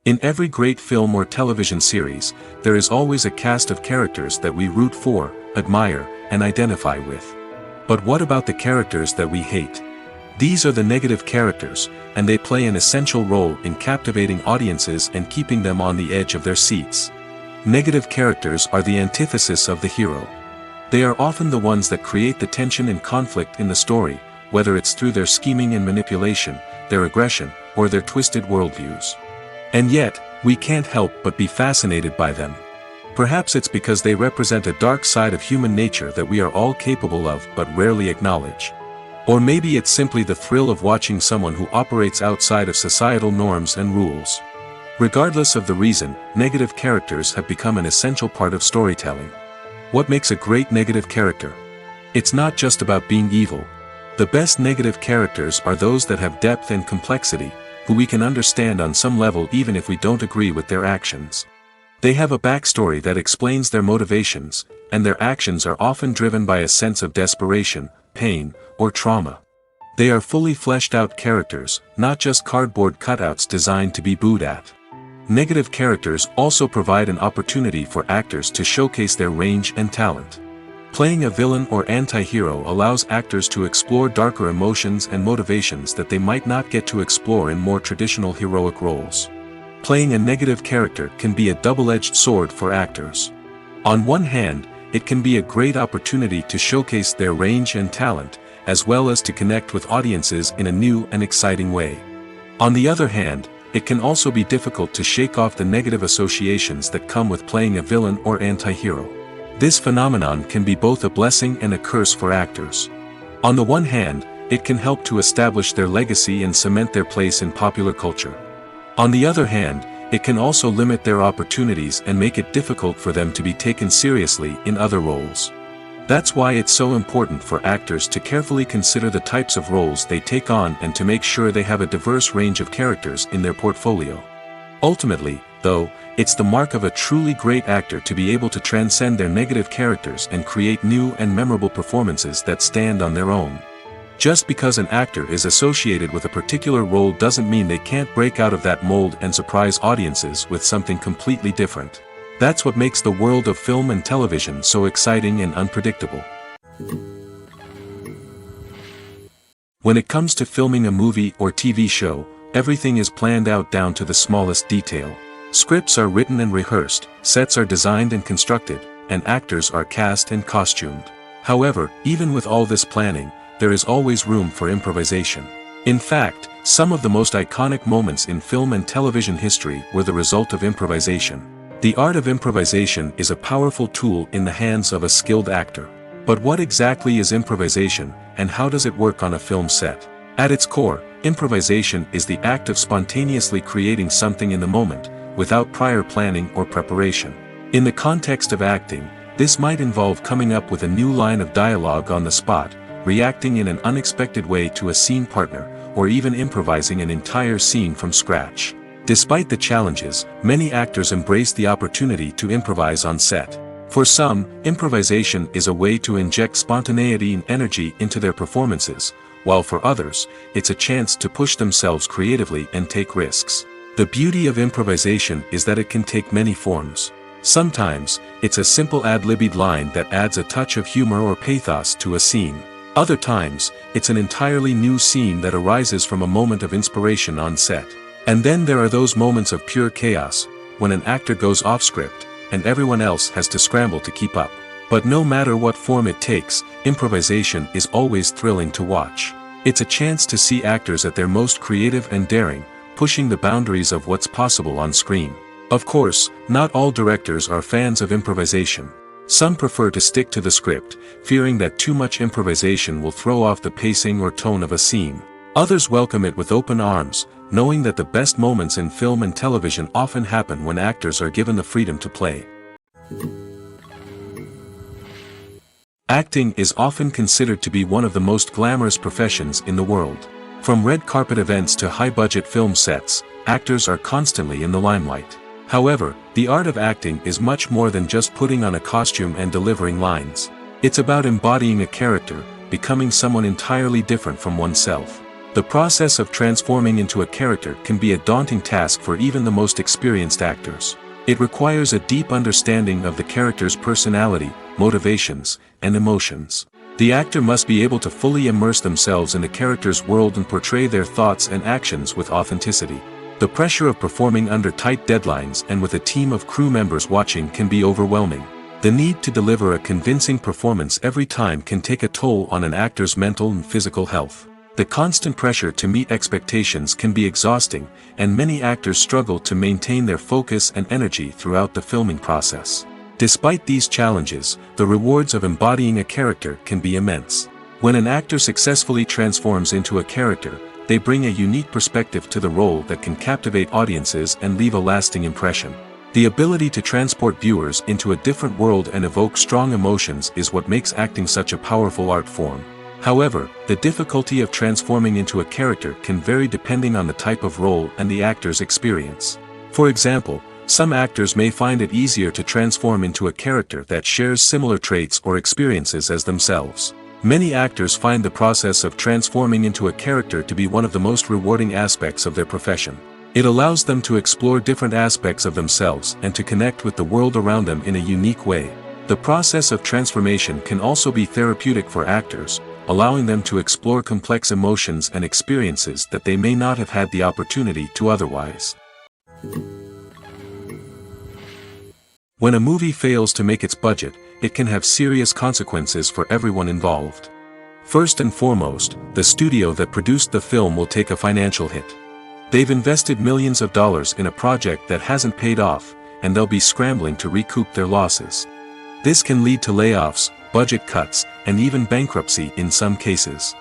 In every great film or television series, there is always a cast of characters that we root for, admire, and identify with. But what about the characters that we hate? These are the negative characters, and they play an essential role in captivating audiences and keeping them on the edge of their seats. Negative characters are the antithesis of the hero. They are often the ones that create the tension and conflict in the story, whether it's through their scheming and manipulation, their aggression, or their twisted worldviews. And yet, we can't help but be fascinated by them. Perhaps it's because they represent a dark side of human nature that we are all capable of but rarely acknowledge. Or maybe it's simply the thrill of watching someone who operates outside of societal norms and rules. Regardless of the reason, negative characters have become an essential part of storytelling. What makes a great negative character? It's not just about being evil. The best negative characters are those that have depth and complexity, who we can understand on some level even if we don't agree with their actions. They have a backstory that explains their motivations, and their actions are often driven by a sense of desperation, pain, or trauma. They are fully fleshed out characters, not just cardboard cutouts designed to be booed at. Negative characters also provide an opportunity for actors to showcase their range and talent. Playing a villain or anti-hero allows actors to explore darker emotions and motivations that they might not get to explore in more traditional heroic roles. Playing a negative character can be a double-edged sword for actors. On one hand, it can be a great opportunity to showcase their range and talent, as well as to connect with audiences in a new and exciting way. On the other hand, it can also be difficult to shake off the negative associations that come with playing a villain or anti-hero. This phenomenon can be both a blessing and a curse for actors. On the one hand, it can help to establish their legacy and cement their place in popular culture. On the other hand, it can also limit their opportunities and make it difficult for them to be taken seriously in other roles. That's why it's so important for actors to carefully consider the types of roles they take on and to make sure they have a diverse range of characters in their portfolio. Ultimately, though, it's the mark of a truly great actor to be able to transcend their negative characters and create new and memorable performances that stand on their own. Just because an actor is associated with a particular role doesn't mean they can't break out of that mold and surprise audiences with something completely different. That's what makes the world of film and television so exciting and unpredictable. When it comes to filming a movie or TV show, everything is planned out down to the smallest detail. Scripts are written and rehearsed, sets are designed and constructed, and actors are cast and costumed. However, even with all this planning, there is always room for improvisation. In fact, some of the most iconic moments in film and television history were the result of improvisation. The art of improvisation is a powerful tool in the hands of a skilled actor. But what exactly is improvisation, and how does it work on a film set? At its core, improvisation is the act of spontaneously creating something in the moment, without prior planning or preparation. In the context of acting, this might involve coming up with a new line of dialogue on the spot, reacting in an unexpected way to a scene partner, or even improvising an entire scene from scratch. Despite the challenges, many actors embrace the opportunity to improvise on set. For some, improvisation is a way to inject spontaneity and energy into their performances, while for others, it's a chance to push themselves creatively and take risks. The beauty of improvisation is that it can take many forms. Sometimes, it's a simple ad-libbed line that adds a touch of humor or pathos to a scene. Other times, it's an entirely new scene that arises from a moment of inspiration on set. And then there are those moments of pure chaos, when an actor goes off script, and everyone else has to scramble to keep up. But no matter what form it takes, improvisation is always thrilling to watch. It's a chance to see actors at their most creative and daring, pushing the boundaries of what's possible on screen. Of course, not all directors are fans of improvisation. Some prefer to stick to the script, fearing that too much improvisation will throw off the pacing or tone of a scene. Others welcome it with open arms, knowing that the best moments in film and television often happen when actors are given the freedom to play. Acting is often considered to be one of the most glamorous professions in the world. From red carpet events to high-budget film sets, actors are constantly in the limelight. However, the art of acting is much more than just putting on a costume and delivering lines. It's about embodying a character, becoming someone entirely different from oneself. The process of transforming into a character can be a daunting task for even the most experienced actors. It requires a deep understanding of the character's personality, motivations, and emotions. The actor must be able to fully immerse themselves in the character's world and portray their thoughts and actions with authenticity. The pressure of performing under tight deadlines and with a team of crew members watching can be overwhelming. The need to deliver a convincing performance every time can take a toll on an actor's mental and physical health. The constant pressure to meet expectations can be exhausting, and many actors struggle to maintain their focus and energy throughout the filming process. Despite these challenges, the rewards of embodying a character can be immense. When an actor successfully transforms into a character, they bring a unique perspective to the role that can captivate audiences and leave a lasting impression. The ability to transport viewers into a different world and evoke strong emotions is what makes acting such a powerful art form. However, the difficulty of transforming into a character can vary depending on the type of role and the actor's experience. For example, some actors may find it easier to transform into a character that shares similar traits or experiences as themselves. Many actors find the process of transforming into a character to be one of the most rewarding aspects of their profession. It allows them to explore different aspects of themselves and to connect with the world around them in a unique way. The process of transformation can also be therapeutic for actors, allowing them to explore complex emotions and experiences that they may not have had the opportunity to otherwise. When a movie fails to make its budget, it can have serious consequences for everyone involved. First and foremost, the studio that produced the film will take a financial hit. They've invested millions of dollars in a project that hasn't paid off, and they'll be scrambling to recoup their losses. This can lead to layoffs, budget cuts, and even bankruptcy in some cases.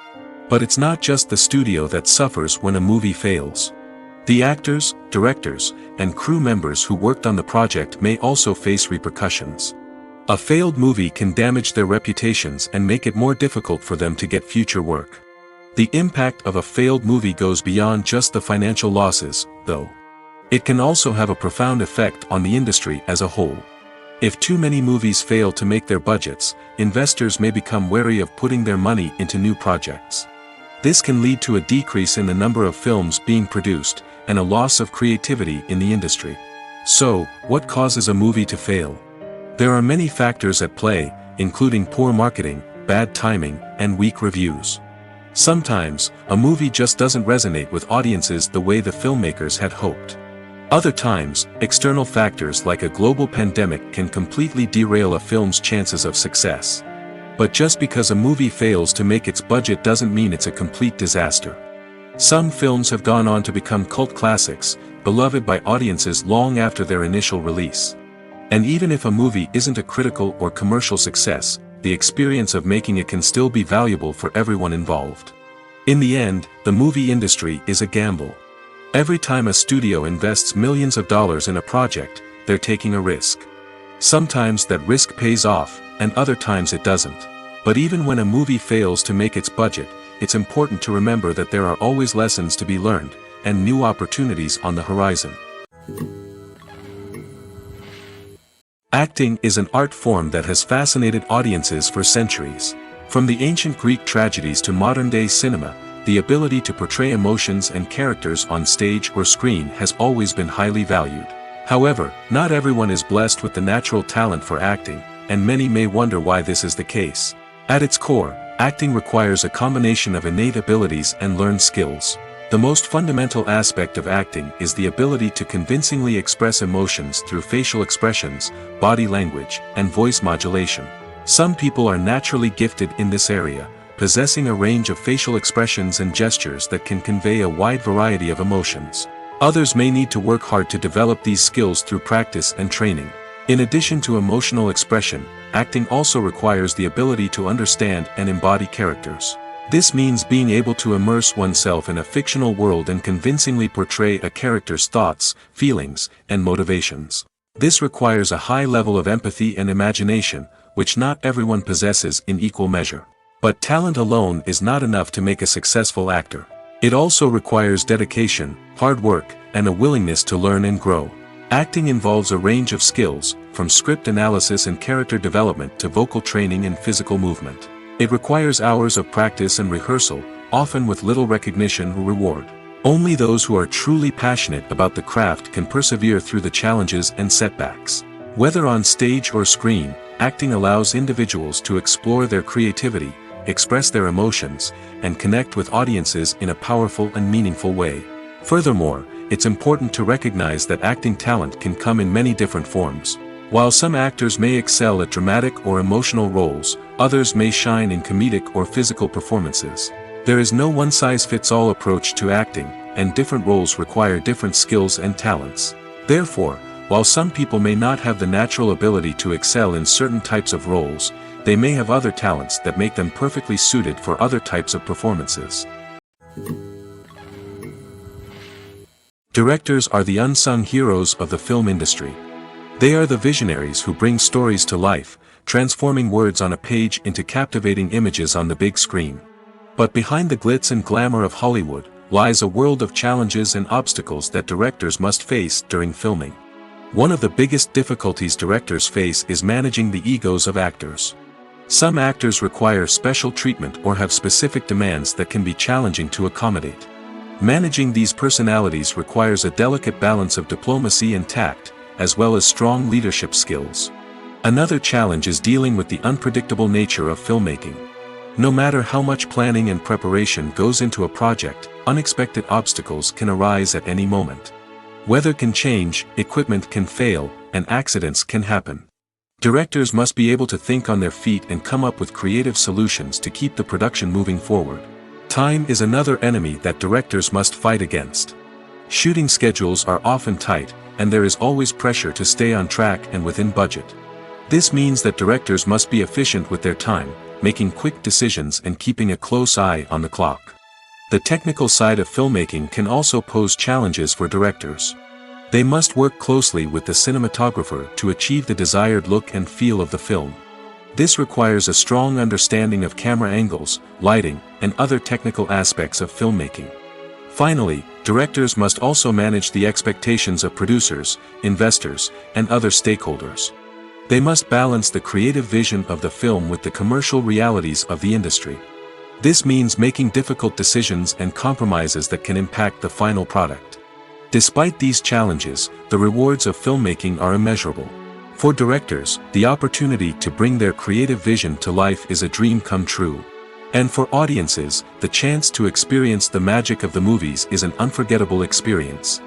But it's not just the studio that suffers when a movie fails. The actors, directors, and crew members who worked on the project may also face repercussions. A failed movie can damage their reputations and make it more difficult for them to get future work. The impact of a failed movie goes beyond just the financial losses, though. It can also have a profound effect on the industry as a whole. If too many movies fail to make their budgets, investors may become wary of putting their money into new projects. This can lead to a decrease in the number of films being produced, and a loss of creativity in the industry. So, what causes a movie to fail? There are many factors at play, including poor marketing, bad timing, and weak reviews. Sometimes, a movie just doesn't resonate with audiences the way the filmmakers had hoped. Other times, external factors like a global pandemic can completely derail a film's chances of success. But just because a movie fails to make its budget doesn't mean it's a complete disaster. Some films have gone on to become cult classics, beloved by audiences long after their initial release. And even if a movie isn't a critical or commercial success, the experience of making it can still be valuable for everyone involved. In the end, the movie industry is a gamble. Every time a studio invests millions of dollars in a project, they're taking a risk. Sometimes that risk pays off, and other times it doesn't. But even when a movie fails to make its budget, it's important to remember that there are always lessons to be learned, and new opportunities on the horizon. Acting is an art form that has fascinated audiences for centuries. From the ancient Greek tragedies to modern-day cinema, the ability to portray emotions and characters on stage or screen has always been highly valued. However, not everyone is blessed with the natural talent for acting, and many may wonder why this is the case. At its core, acting requires a combination of innate abilities and learned skills. The most fundamental aspect of acting is the ability to convincingly express emotions through facial expressions, body language, and voice modulation. Some people are naturally gifted in this area, possessing a range of facial expressions and gestures that can convey a wide variety of emotions. Others may need to work hard to develop these skills through practice and training. In addition to emotional expression, acting also requires the ability to understand and embody characters. This means being able to immerse oneself in a fictional world and convincingly portray a character's thoughts, feelings, and motivations. This requires a high level of empathy and imagination, which not everyone possesses in equal measure. But talent alone is not enough to make a successful actor. It also requires dedication, hard work, and a willingness to learn and grow. Acting involves a range of skills, from script analysis and character development to vocal training and physical movement. It requires hours of practice and rehearsal, often with little recognition or reward. Only those who are truly passionate about the craft can persevere through the challenges and setbacks. Whether on stage or screen, acting allows individuals to explore their creativity, express their emotions, and connect with audiences in a powerful and meaningful way. Furthermore, it's important to recognize that acting talent can come in many different forms. While some actors may excel at dramatic or emotional roles, others may shine in comedic or physical performances. There is no one-size-fits-all approach to acting, and different roles require different skills and talents. Therefore, while some people may not have the natural ability to excel in certain types of roles, they may have other talents that make them perfectly suited for other types of performances. Directors are the unsung heroes of the film industry. They are the visionaries who bring stories to life, transforming words on a page into captivating images on the big screen. But behind the glitz and glamour of Hollywood, lies a world of challenges and obstacles that directors must face during filming. One of the biggest difficulties directors face is managing the egos of actors. Some actors require special treatment or have specific demands that can be challenging to accommodate. Managing these personalities requires a delicate balance of diplomacy and tact, as well as strong leadership skills. Another challenge is dealing with the unpredictable nature of filmmaking. No matter how much planning and preparation goes into a project, unexpected obstacles can arise at any moment. Weather can change, equipment can fail, and accidents can happen. Directors must be able to think on their feet and come up with creative solutions to keep the production moving forward. Time is another enemy that directors must fight against. Shooting schedules are often tight, and there is always pressure to stay on track and within budget. This means that directors must be efficient with their time, making quick decisions and keeping a close eye on the clock. The technical side of filmmaking can also pose challenges for directors. They must work closely with the cinematographer to achieve the desired look and feel of the film. This requires a strong understanding of camera angles, lighting, and other technical aspects of filmmaking. Finally, directors must also manage the expectations of producers, investors, and other stakeholders. They must balance the creative vision of the film with the commercial realities of the industry. This means making difficult decisions and compromises that can impact the final product. Despite these challenges, the rewards of filmmaking are immeasurable. For directors, the opportunity to bring their creative vision to life is a dream come true. And for audiences, the chance to experience the magic of the movies is an unforgettable experience.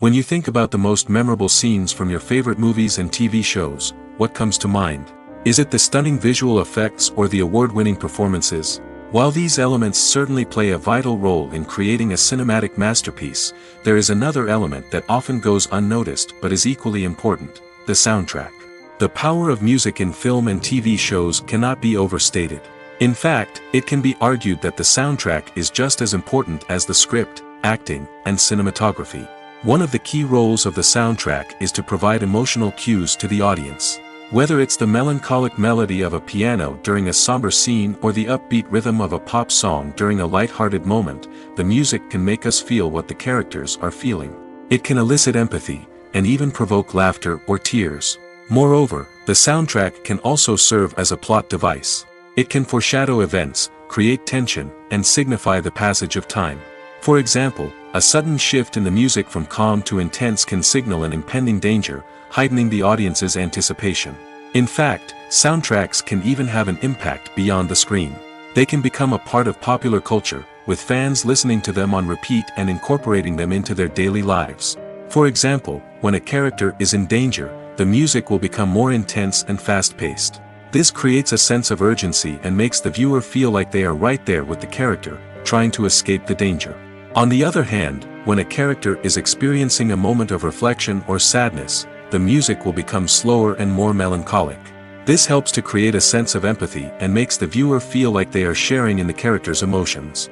When you think about the most memorable scenes from your favorite movies and TV shows, what comes to mind? Is it the stunning visual effects or the award-winning performances? While these elements certainly play a vital role in creating a cinematic masterpiece, there is another element that often goes unnoticed but is equally important: the soundtrack. The power of music in film and TV shows cannot be overstated. In fact, it can be argued that the soundtrack is just as important as the script, acting, and cinematography. One of the key roles of the soundtrack is to provide emotional cues to the audience. Whether it's the melancholic melody of a piano during a somber scene or the upbeat rhythm of a pop song during a light-hearted moment, the music can make us feel what the characters are feeling. It can elicit empathy, and even provoke laughter or tears. Moreover, the soundtrack can also serve as a plot device. It can foreshadow events, create tension, and signify the passage of time. For example, a sudden shift in the music from calm to intense can signal an impending danger, heightening the audience's anticipation. In fact, soundtracks can even have an impact beyond the screen. They can become a part of popular culture, with fans listening to them on repeat and incorporating them into their daily lives. For example, when a character is in danger, the music will become more intense and fast-paced. This creates a sense of urgency and makes the viewer feel like they are right there with the character, trying to escape the danger. On the other hand, when a character is experiencing a moment of reflection or sadness, the music will become slower and more melancholic. This helps to create a sense of empathy and makes the viewer feel like they are sharing in the character's emotions.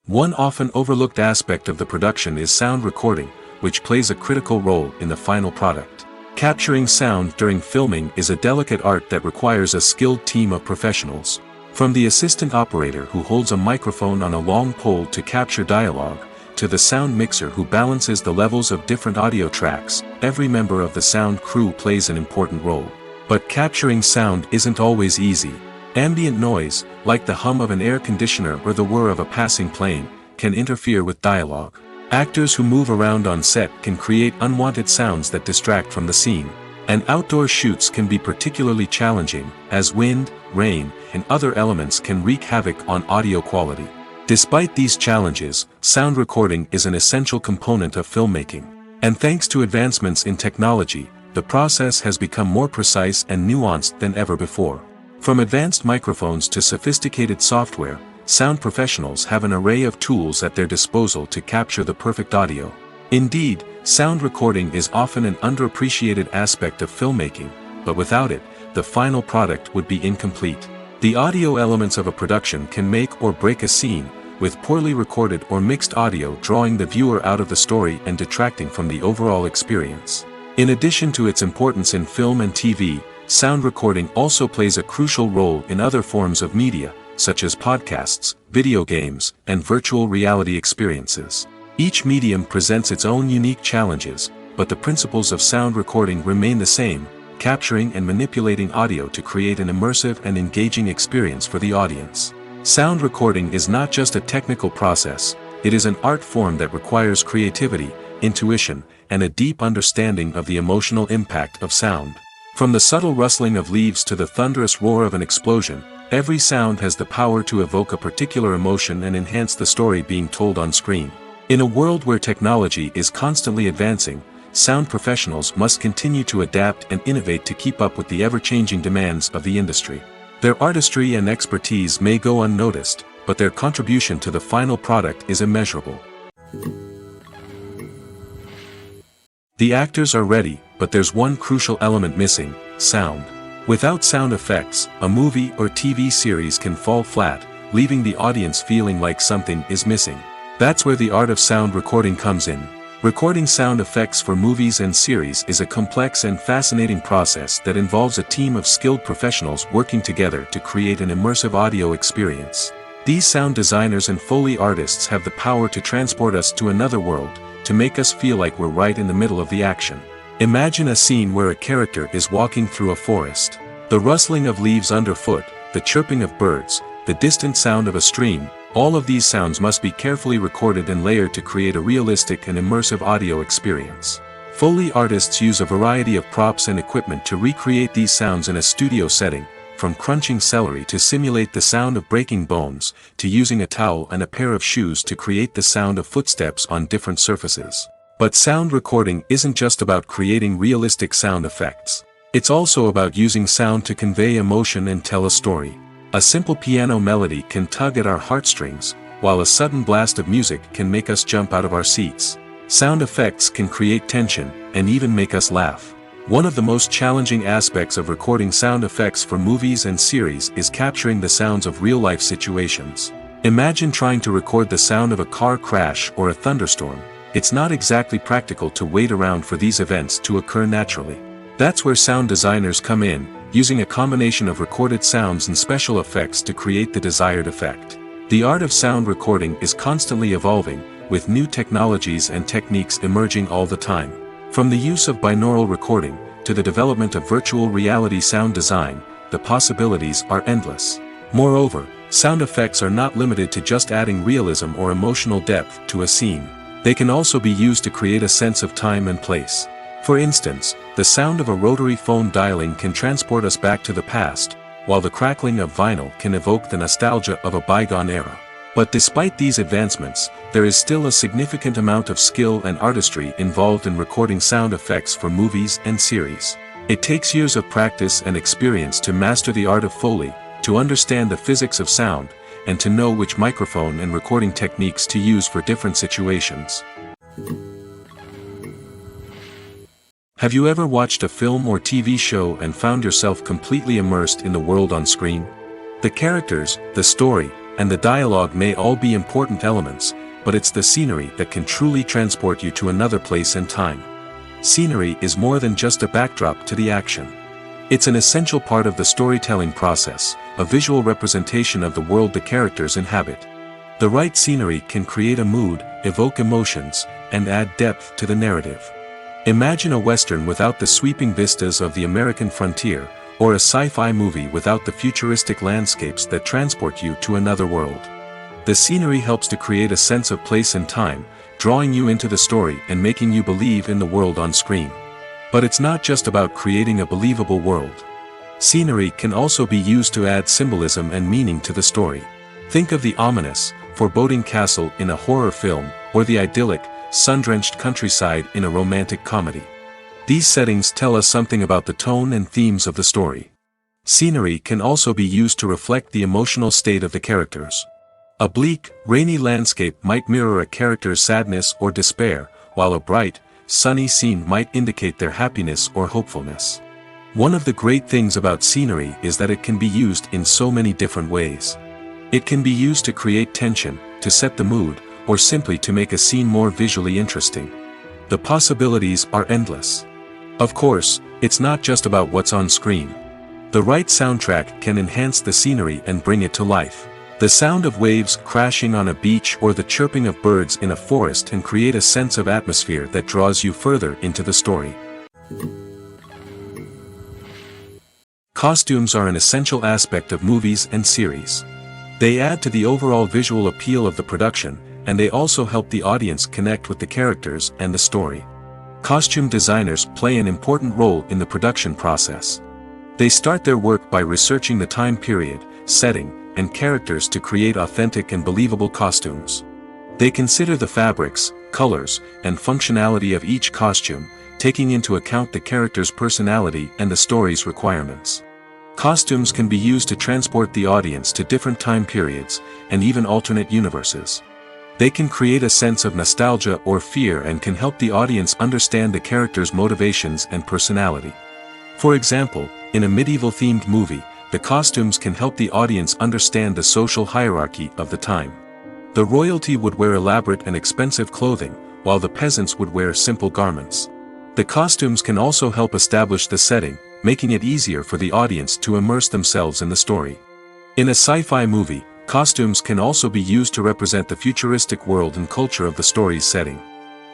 One often overlooked aspect of the production is sound recording, which plays a critical role in the final product. Capturing sound during filming is a delicate art that requires a skilled team of professionals. From the assistant operator who holds a microphone on a long pole to capture dialogue, to the sound mixer who balances the levels of different audio tracks, every member of the sound crew plays an important role. But capturing sound isn't always easy. Ambient noise, like the hum of an air conditioner or the whir of a passing plane, can interfere with dialogue. Actors who move around on set can create unwanted sounds that distract from the scene. And outdoor shoots can be particularly challenging, as wind, rain, and other elements can wreak havoc on audio quality. Despite these challenges, sound recording is an essential component of filmmaking. And thanks to advancements in technology, the process has become more precise and nuanced than ever before. From advanced microphones to sophisticated software, sound professionals have an array of tools at their disposal to capture the perfect audio. Indeed, sound recording is often an underappreciated aspect of filmmaking, but without it, the final product would be incomplete. The audio elements of a production can make or break a scene, with poorly recorded or mixed audio drawing the viewer out of the story and detracting from the overall experience. In addition to its importance in film and TV, sound recording also plays a crucial role in other forms of media, such as podcasts, video games, and virtual reality experiences. Each medium presents its own unique challenges, but the principles of sound recording remain the same, capturing and manipulating audio to create an immersive and engaging experience for the audience. Sound recording is not just a technical process, it is an art form that requires creativity, intuition, and a deep understanding of the emotional impact of sound. From the subtle rustling of leaves to the thunderous roar of an explosion, every sound has the power to evoke a particular emotion and enhance the story being told on screen. In a world where technology is constantly advancing, sound professionals must continue to adapt and innovate to keep up with the ever-changing demands of the industry. Their artistry and expertise may go unnoticed, but their contribution to the final product is immeasurable. The actors are ready, but there's one crucial element missing: sound. Without sound effects, a movie or TV series can fall flat, leaving the audience feeling like something is missing. That's where the art of sound recording comes in. Recording sound effects for movies and series is a complex and fascinating process that involves a team of skilled professionals working together to create an immersive audio experience. These sound designers and Foley artists have the power to transport us to another world, to make us feel like we're right in the middle of the action. Imagine a scene where a character is walking through a forest. The rustling of leaves underfoot, the chirping of birds, the distant sound of a stream, all of these sounds must be carefully recorded and layered to create a realistic and immersive audio experience. Foley artists use a variety of props and equipment to recreate these sounds in a studio setting, from crunching celery to simulate the sound of breaking bones, to using a towel and a pair of shoes to create the sound of footsteps on different surfaces. But sound recording isn't just about creating realistic sound effects. It's also about using sound to convey emotion and tell a story. A simple piano melody can tug at our heartstrings, while a sudden blast of music can make us jump out of our seats. Sound effects can create tension, and even make us laugh. One of the most challenging aspects of recording sound effects for movies and series is capturing the sounds of real-life situations. Imagine trying to record the sound of a car crash or a thunderstorm. It's not exactly practical to wait around for these events to occur naturally. That's where sound designers come in, using a combination of recorded sounds and special effects to create the desired effect. The art of sound recording is constantly evolving, with new technologies and techniques emerging all the time. From the use of binaural recording, to the development of virtual reality sound design, the possibilities are endless. Moreover, sound effects are not limited to just adding realism or emotional depth to a scene. They can also be used to create a sense of time and place. For instance, the sound of a rotary phone dialing can transport us back to the past, while the crackling of vinyl can evoke the nostalgia of a bygone era. But despite these advancements, there is still a significant amount of skill and artistry involved in recording sound effects for movies and series. It takes years of practice and experience to master the art of Foley, to understand the physics of sound, and to know which microphone and recording techniques to use for different situations. Have you ever watched a film or TV show and found yourself completely immersed in the world on screen? The characters, the story, and the dialogue may all be important elements, but it's the scenery that can truly transport you to another place and time. Scenery is more than just a backdrop to the action. It's an essential part of the storytelling process, a visual representation of the world the characters inhabit. The right scenery can create a mood, evoke emotions, and add depth to the narrative. Imagine a western without the sweeping vistas of the American frontier, or a sci-fi movie without the futuristic landscapes that transport you to another world. The scenery helps to create a sense of place and time, drawing you into the story and making you believe in the world on screen. But it's not just about creating a believable world. Scenery can also be used to add symbolism and meaning to the story. Think of the ominous, foreboding castle in a horror film, or the idyllic, sun-drenched countryside in a romantic comedy. These settings tell us something about the tone and themes of the story. Scenery can also be used to reflect the emotional state of the characters. A bleak, rainy landscape might mirror a character's sadness or despair, while a bright, sunny scene might indicate their happiness or hopefulness. One of the great things about scenery is that it can be used in so many different ways. It can be used to create tension, to set the mood, or simply to make a scene more visually interesting. The possibilities are endless. Of course, it's not just about what's on screen. The right soundtrack can enhance the scenery and bring it to life. The sound of waves crashing on a beach or the chirping of birds in a forest can create a sense of atmosphere that draws you further into the story. Costumes are an essential aspect of movies and series. They add to the overall visual appeal of the production, and they also help the audience connect with the characters and the story. Costume designers play an important role in the production process. They start their work by researching the time period, setting, and characters to create authentic and believable costumes. They consider the fabrics, colors, and functionality of each costume, taking into account the character's personality and the story's requirements. Costumes can be used to transport the audience to different time periods, and even alternate universes. They can create a sense of nostalgia or fear and can help the audience understand the character's motivations and personality. For example, in a medieval-themed movie, the costumes can help the audience understand the social hierarchy of the time. The royalty would wear elaborate and expensive clothing, while the peasants would wear simple garments. The costumes can also help establish the setting, making it easier for the audience to immerse themselves in the story. In a sci-fi movie, costumes can also be used to represent the futuristic world and culture of the story's setting.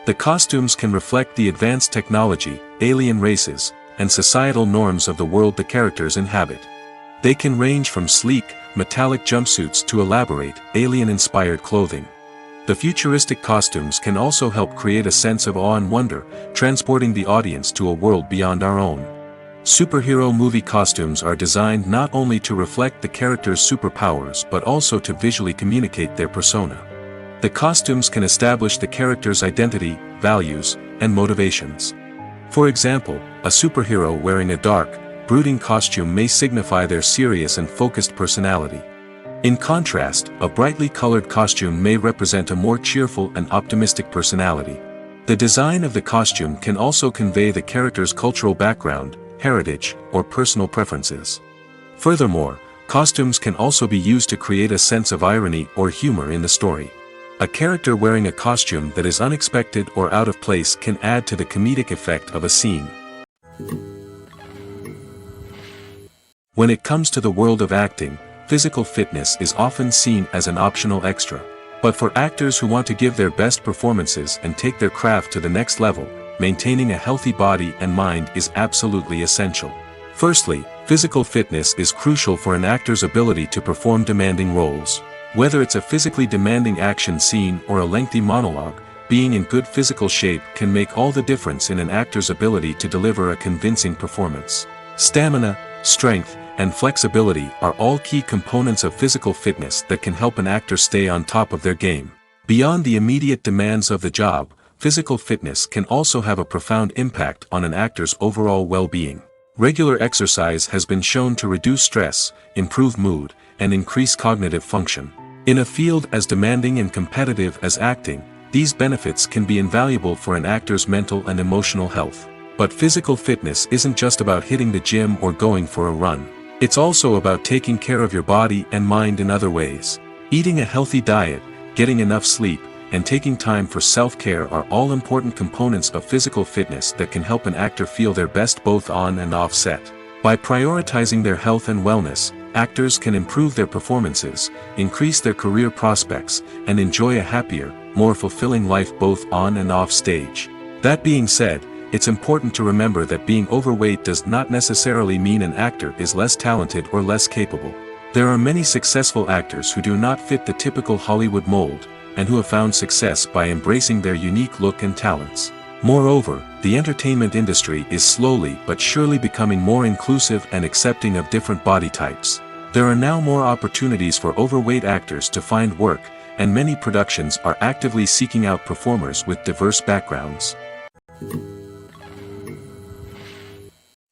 The costumes can reflect the advanced technology, alien races, and societal norms of the world the characters inhabit. They can range from sleek, metallic jumpsuits to elaborate, alien-inspired clothing. The futuristic costumes can also help create a sense of awe and wonder, transporting the audience to a world beyond our own. Superhero movie costumes are designed not only to reflect the character's superpowers but also to visually communicate their persona. The costumes can establish the character's identity, values, and motivations. For example, a superhero wearing a dark, brooding costume may signify their serious and focused personality. In contrast, a brightly colored costume may represent a more cheerful and optimistic personality. The design of the costume can also convey the character's cultural background, heritage, or personal preferences. Furthermore, Costumes can also be used to create a sense of irony or humor in the story. A character wearing a costume that is unexpected or out of place can add to the comedic effect of a scene. When it comes to the world of acting, physical fitness is often seen as an optional extra. But for actors who want to give their best performances and take their craft to the next level, maintaining a healthy body and mind is absolutely essential. Firstly, physical fitness is crucial for an actor's ability to perform demanding roles. Whether it's a physically demanding action scene or a lengthy monologue, being in good physical shape can make all the difference in an actor's ability to deliver a convincing performance. Stamina, strength, and flexibility are all key components of physical fitness that can help an actor stay on top of their game. Beyond the immediate demands of the job, physical fitness can also have a profound impact on an actor's overall well-being. Regular exercise has been shown to reduce stress, improve mood, and increase cognitive function. In a field as demanding and competitive as acting, these benefits can be invaluable for an actor's mental and emotional health. But physical fitness isn't just about hitting the gym or going for a run. It's also about taking care of your body and mind in other ways. Eating a healthy diet, getting enough sleep, and taking time for self-care are all important components of physical fitness that can help an actor feel their best both on and off set. By prioritizing their health and wellness, actors can improve their performances, increase their career prospects, and enjoy a happier, more fulfilling life both on and off stage. That being said, it's important to remember that being overweight does not necessarily mean an actor is less talented or less capable. There are many successful actors who do not fit the typical Hollywood mold, and who have found success by embracing their unique look and talents. Moreover, the entertainment industry is slowly but surely becoming more inclusive and accepting of different body types. There are now more opportunities for overweight actors to find work, and many productions are actively seeking out performers with diverse backgrounds.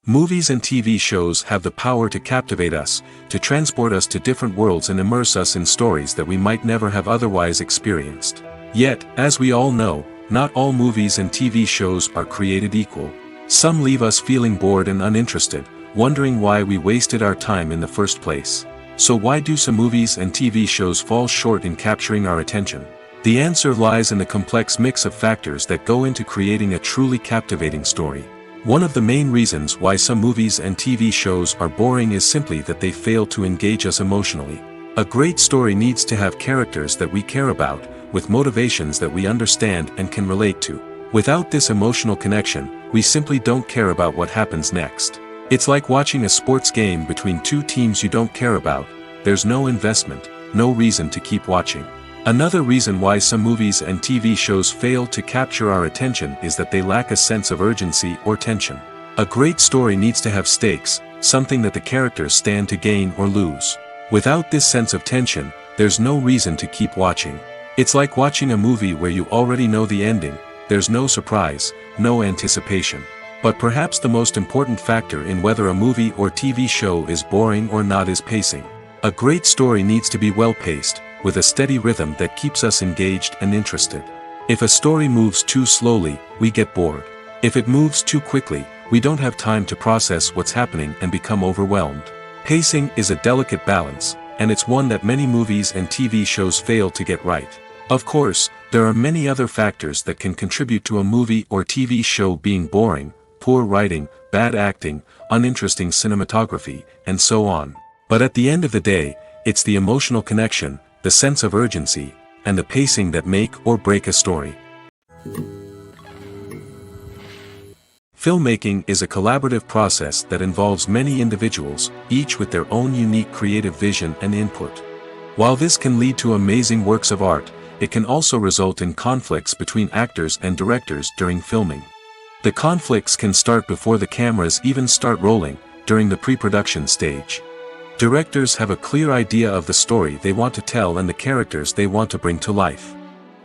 Movies and TV shows have the power to captivate us, to transport us to different worlds and immerse us in stories that we might never have otherwise experienced. Yet, as we all know, not all movies and TV shows are created equal. Some leave us feeling bored and uninterested, wondering why we wasted our time in the first place. So why do some movies and TV shows fall short in capturing our attention? The answer lies in the complex mix of factors that go into creating a truly captivating story. One of the main reasons why some movies and TV shows are boring is simply that they fail to engage us emotionally. A great story needs to have characters that we care about, with motivations that we understand and can relate to. Without this emotional connection, we simply don't care about what happens next. It's like watching a sports game between two teams you don't care about. There's no investment, no reason to keep watching. Another reason why some movies and TV shows fail to capture our attention is that they lack a sense of urgency or tension. A great story needs to have stakes, something that the characters stand to gain or lose. Without this sense of tension, there's no reason to keep watching. It's like watching a movie where you already know the ending. There's no surprise, no anticipation. But perhaps the most important factor in whether a movie or TV show is boring or not is pacing. A great story needs to be well-paced, with a steady rhythm that keeps us engaged and interested. If a story moves too slowly, we get bored. If it moves too quickly, we don't have time to process what's happening and become overwhelmed. Pacing is a delicate balance, and it's one that many movies and TV shows fail to get right. Of course, there are many other factors that can contribute to a movie or TV show being boring: poor writing, bad acting, uninteresting cinematography, and so on. But at the end of the day, it's the emotional connection, the sense of urgency, and the pacing that make or break a story. Filmmaking is a collaborative process that involves many individuals, each with their own unique creative vision and input. While this can lead to amazing works of art, it can also result in conflicts between actors and directors during filming. The conflicts can start before the cameras even start rolling, during the pre-production stage. Directors have a clear idea of the story they want to tell and the characters they want to bring to life.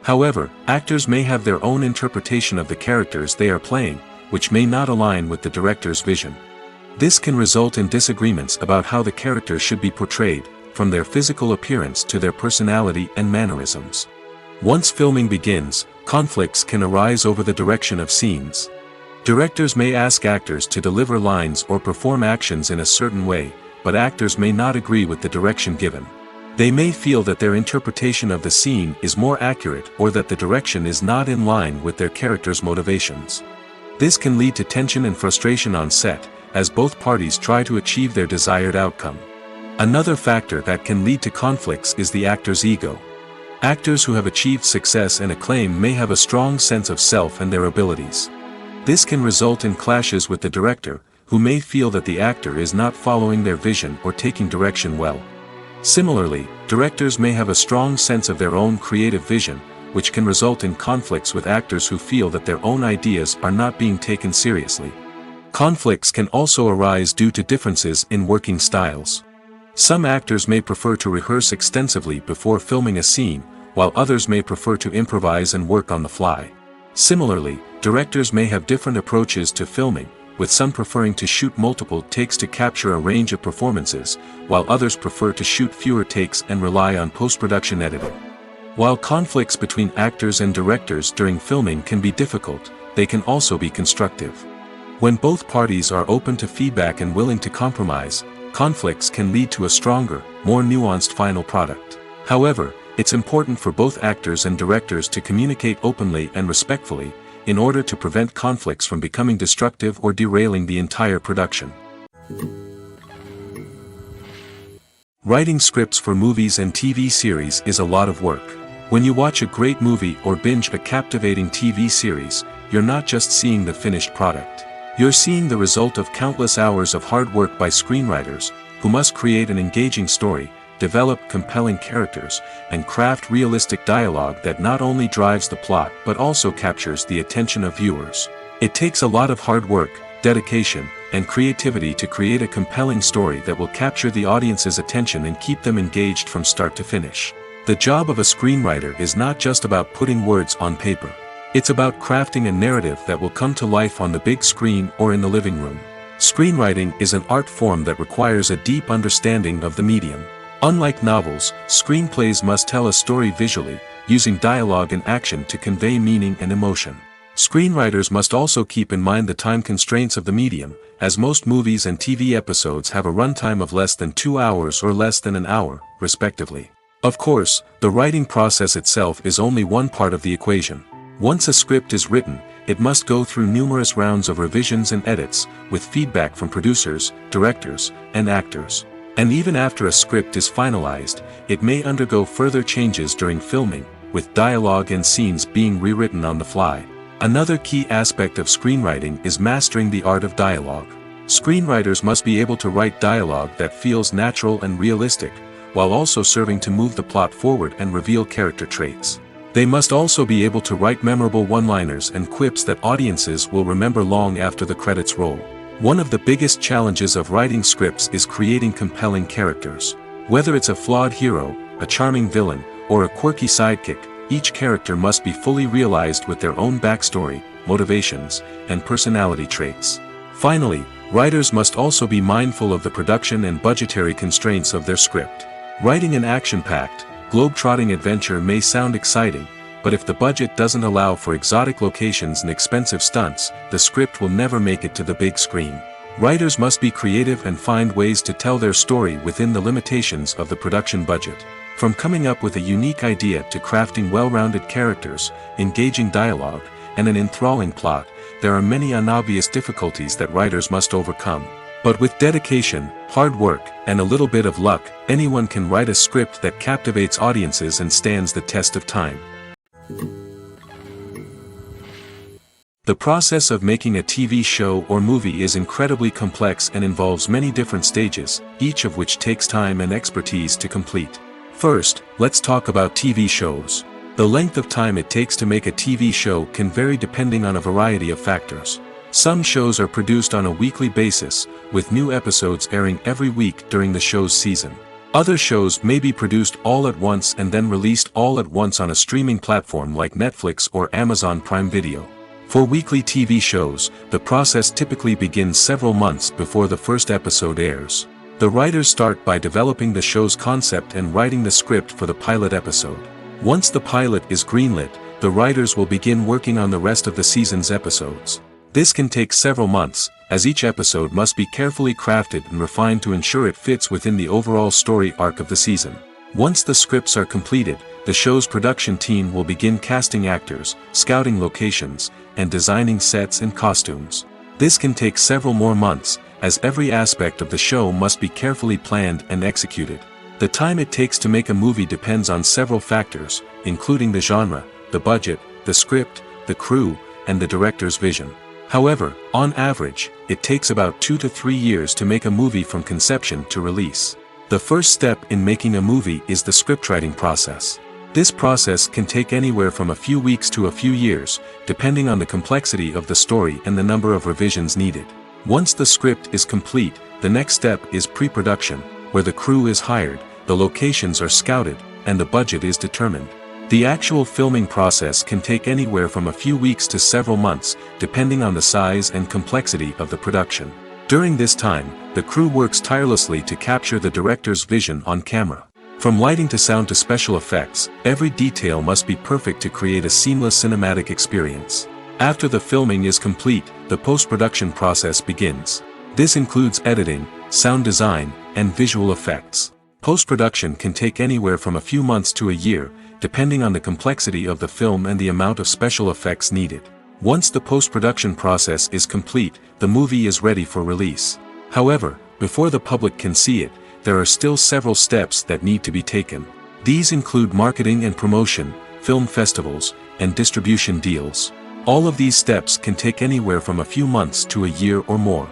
However, actors may have their own interpretation of the characters they are playing, which may not align with the director's vision. This can result in disagreements about how the characters should be portrayed, from their physical appearance to their personality and mannerisms. Once filming begins, conflicts can arise over the direction of scenes. Directors may ask actors to deliver lines or perform actions in a certain way, but actors may not agree with the direction given. They may feel that their interpretation of the scene is more accurate or that the direction is not in line with their character's motivations. This can lead to tension and frustration on set, as both parties try to achieve their desired outcome. Another factor that can lead to conflicts is the actor's ego. Actors who have achieved success and acclaim may have a strong sense of self and their abilities. This can result in clashes with the director, who may feel that the actor is not following their vision or taking direction well. Similarly, directors may have a strong sense of their own creative vision, which can result in conflicts with actors who feel that their own ideas are not being taken seriously. Conflicts can also arise due to differences in working styles. Some actors may prefer to rehearse extensively before filming a scene, while others may prefer to improvise and work on the fly. Similarly, directors may have different approaches to filming, with some preferring to shoot multiple takes to capture a range of performances, while others prefer to shoot fewer takes and rely on post-production editing. While conflicts between actors and directors during filming can be difficult, they can also be constructive. When both parties are open to feedback and willing to compromise, conflicts can lead to a stronger, more nuanced final product. However, it's important for both actors and directors to communicate openly and respectfully, in order to prevent conflicts from becoming destructive or derailing the entire production. Writing scripts for movies and TV series is a lot of work. When you watch a great movie or binge a captivating TV series, you're not just seeing the finished product. You're seeing the result of countless hours of hard work by screenwriters, who must create an engaging story, develop compelling characters, and craft realistic dialogue that not only drives the plot but also captures the attention of viewers. It takes a lot of hard work, dedication, and creativity to create a compelling story that will capture the audience's attention and keep them engaged from start to finish. The job of a screenwriter is not just about putting words on paper. It's about crafting a narrative that will come to life on the big screen or in the living room. Screenwriting is an art form that requires a deep understanding of the medium. Unlike novels, screenplays must tell a story visually, using dialogue and action to convey meaning and emotion. Screenwriters must also keep in mind the time constraints of the medium, as most movies and TV episodes have a runtime of less than 2 hours or less than an hour, respectively. Of course, the writing process itself is only one part of the equation. Once a script is written, it must go through numerous rounds of revisions and edits, with feedback from producers, directors, and actors. And even after a script is finalized, it may undergo further changes during filming, with dialogue and scenes being rewritten on the fly. Another key aspect of screenwriting is mastering the art of dialogue. Screenwriters must be able to write dialogue that feels natural and realistic, while also serving to move the plot forward and reveal character traits. They must also be able to write memorable one-liners and quips that audiences will remember long after the credits roll. One of the biggest challenges of writing scripts is creating compelling characters. Whether it's a flawed hero, a charming villain, or a quirky sidekick, each character must be fully realized with their own backstory, motivations, and personality traits. Finally, writers must also be mindful of the production and budgetary constraints of their script. Writing an action-packed, globe-trotting adventure may sound exciting, but if the budget doesn't allow for exotic locations and expensive stunts, the script will never make it to the big screen. Writers must be creative and find ways to tell their story within the limitations of the production budget. From coming up with a unique idea to crafting well-rounded characters, engaging dialogue, and an enthralling plot, there are many unobvious difficulties that writers must overcome. But with dedication, hard work, and a little bit of luck, anyone can write a script that captivates audiences and stands the test of time. The process of making a TV show or movie is incredibly complex and involves many different stages, each of which takes time and expertise to complete. First, let's talk about TV shows. The length of time it takes to make a TV show can vary depending on a variety of factors. Some shows are produced on a weekly basis, with new episodes airing every week during the show's season. Other shows may be produced all at once and then released all at once on a streaming platform like Netflix or Amazon Prime Video. For weekly TV shows, the process typically begins several months before the first episode airs. The writers start by developing the show's concept and writing the script for the pilot episode. Once the pilot is greenlit, the writers will begin working on the rest of the season's episodes. This can take several months, as each episode must be carefully crafted and refined to ensure it fits within the overall story arc of the season. Once the scripts are completed, the show's production team will begin casting actors, scouting locations, and designing sets and costumes. This can take several more months, as every aspect of the show must be carefully planned and executed. The time it takes to make a movie depends on several factors, including the genre, the budget, the script, the crew, and the director's vision. However, on average, it takes about 2 to 3 years to make a movie from conception to release. The first step in making a movie is the scriptwriting process. This process can take anywhere from a few weeks to a few years, depending on the complexity of the story and the number of revisions needed. Once the script is complete, the next step is pre-production, where the crew is hired, the locations are scouted, and the budget is determined. The actual filming process can take anywhere from a few weeks to several months, depending on the size and complexity of the production. During this time, the crew works tirelessly to capture the director's vision on camera. From lighting to sound to special effects, every detail must be perfect to create a seamless cinematic experience. After the filming is complete, the post-production process begins. This includes editing, sound design, and visual effects. Post-production can take anywhere from a few months to a year, depending on the complexity of the film and the amount of special effects needed. Once the post-production process is complete, the movie is ready for release. However, before the public can see it, there are still several steps that need to be taken. These include marketing and promotion, film festivals, and distribution deals. All of these steps can take anywhere from a few months to a year or more.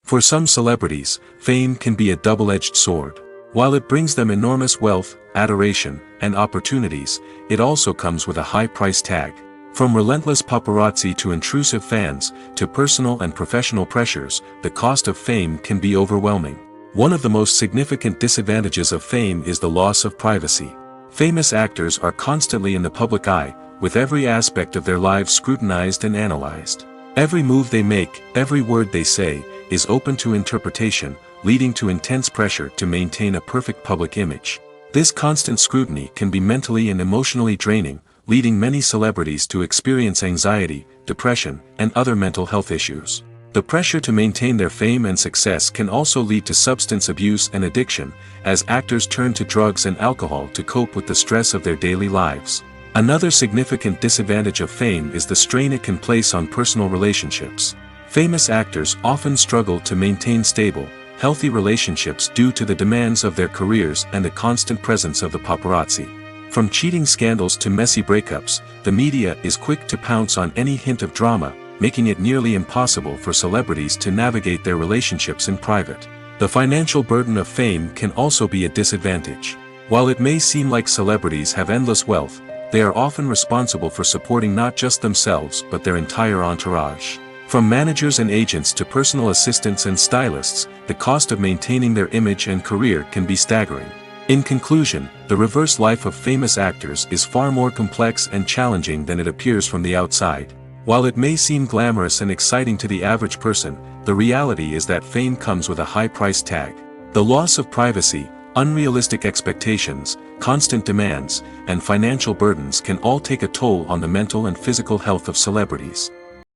For some celebrities, fame can be a double-edged sword. While it brings them enormous wealth, adoration, and opportunities, it also comes with a high price tag. From relentless paparazzi to intrusive fans, to personal and professional pressures, the cost of fame can be overwhelming. One of the most significant disadvantages of fame is the loss of privacy. Famous actors are constantly in the public eye, with every aspect of their lives scrutinized and analyzed. Every move they make, every word they say, is open to interpretation, leading to intense pressure to maintain a perfect public image. This constant scrutiny can be mentally and emotionally draining, leading many celebrities to experience anxiety, depression, and other mental health issues. The pressure to maintain their fame and success can also lead to substance abuse and addiction, as actors turn to drugs and alcohol to cope with the stress of their daily lives. Another significant disadvantage of fame is the strain it can place on personal relationships. Famous actors often struggle to maintain stable, healthy relationships due to the demands of their careers and the constant presence of the paparazzi. From cheating scandals to messy breakups, the media is quick to pounce on any hint of drama, making it nearly impossible for celebrities to navigate their relationships in private. The financial burden of fame can also be a disadvantage. While it may seem like celebrities have endless wealth, they are often responsible for supporting not just themselves but their entire entourage. From managers and agents to personal assistants and stylists, the cost of maintaining their image and career can be staggering. In conclusion, the reverse life of famous actors is far more complex and challenging than it appears from the outside. While it may seem glamorous and exciting to the average person, the reality is that fame comes with a high price tag. The loss of privacy, unrealistic expectations, constant demands, and financial burdens can all take a toll on the mental and physical health of celebrities.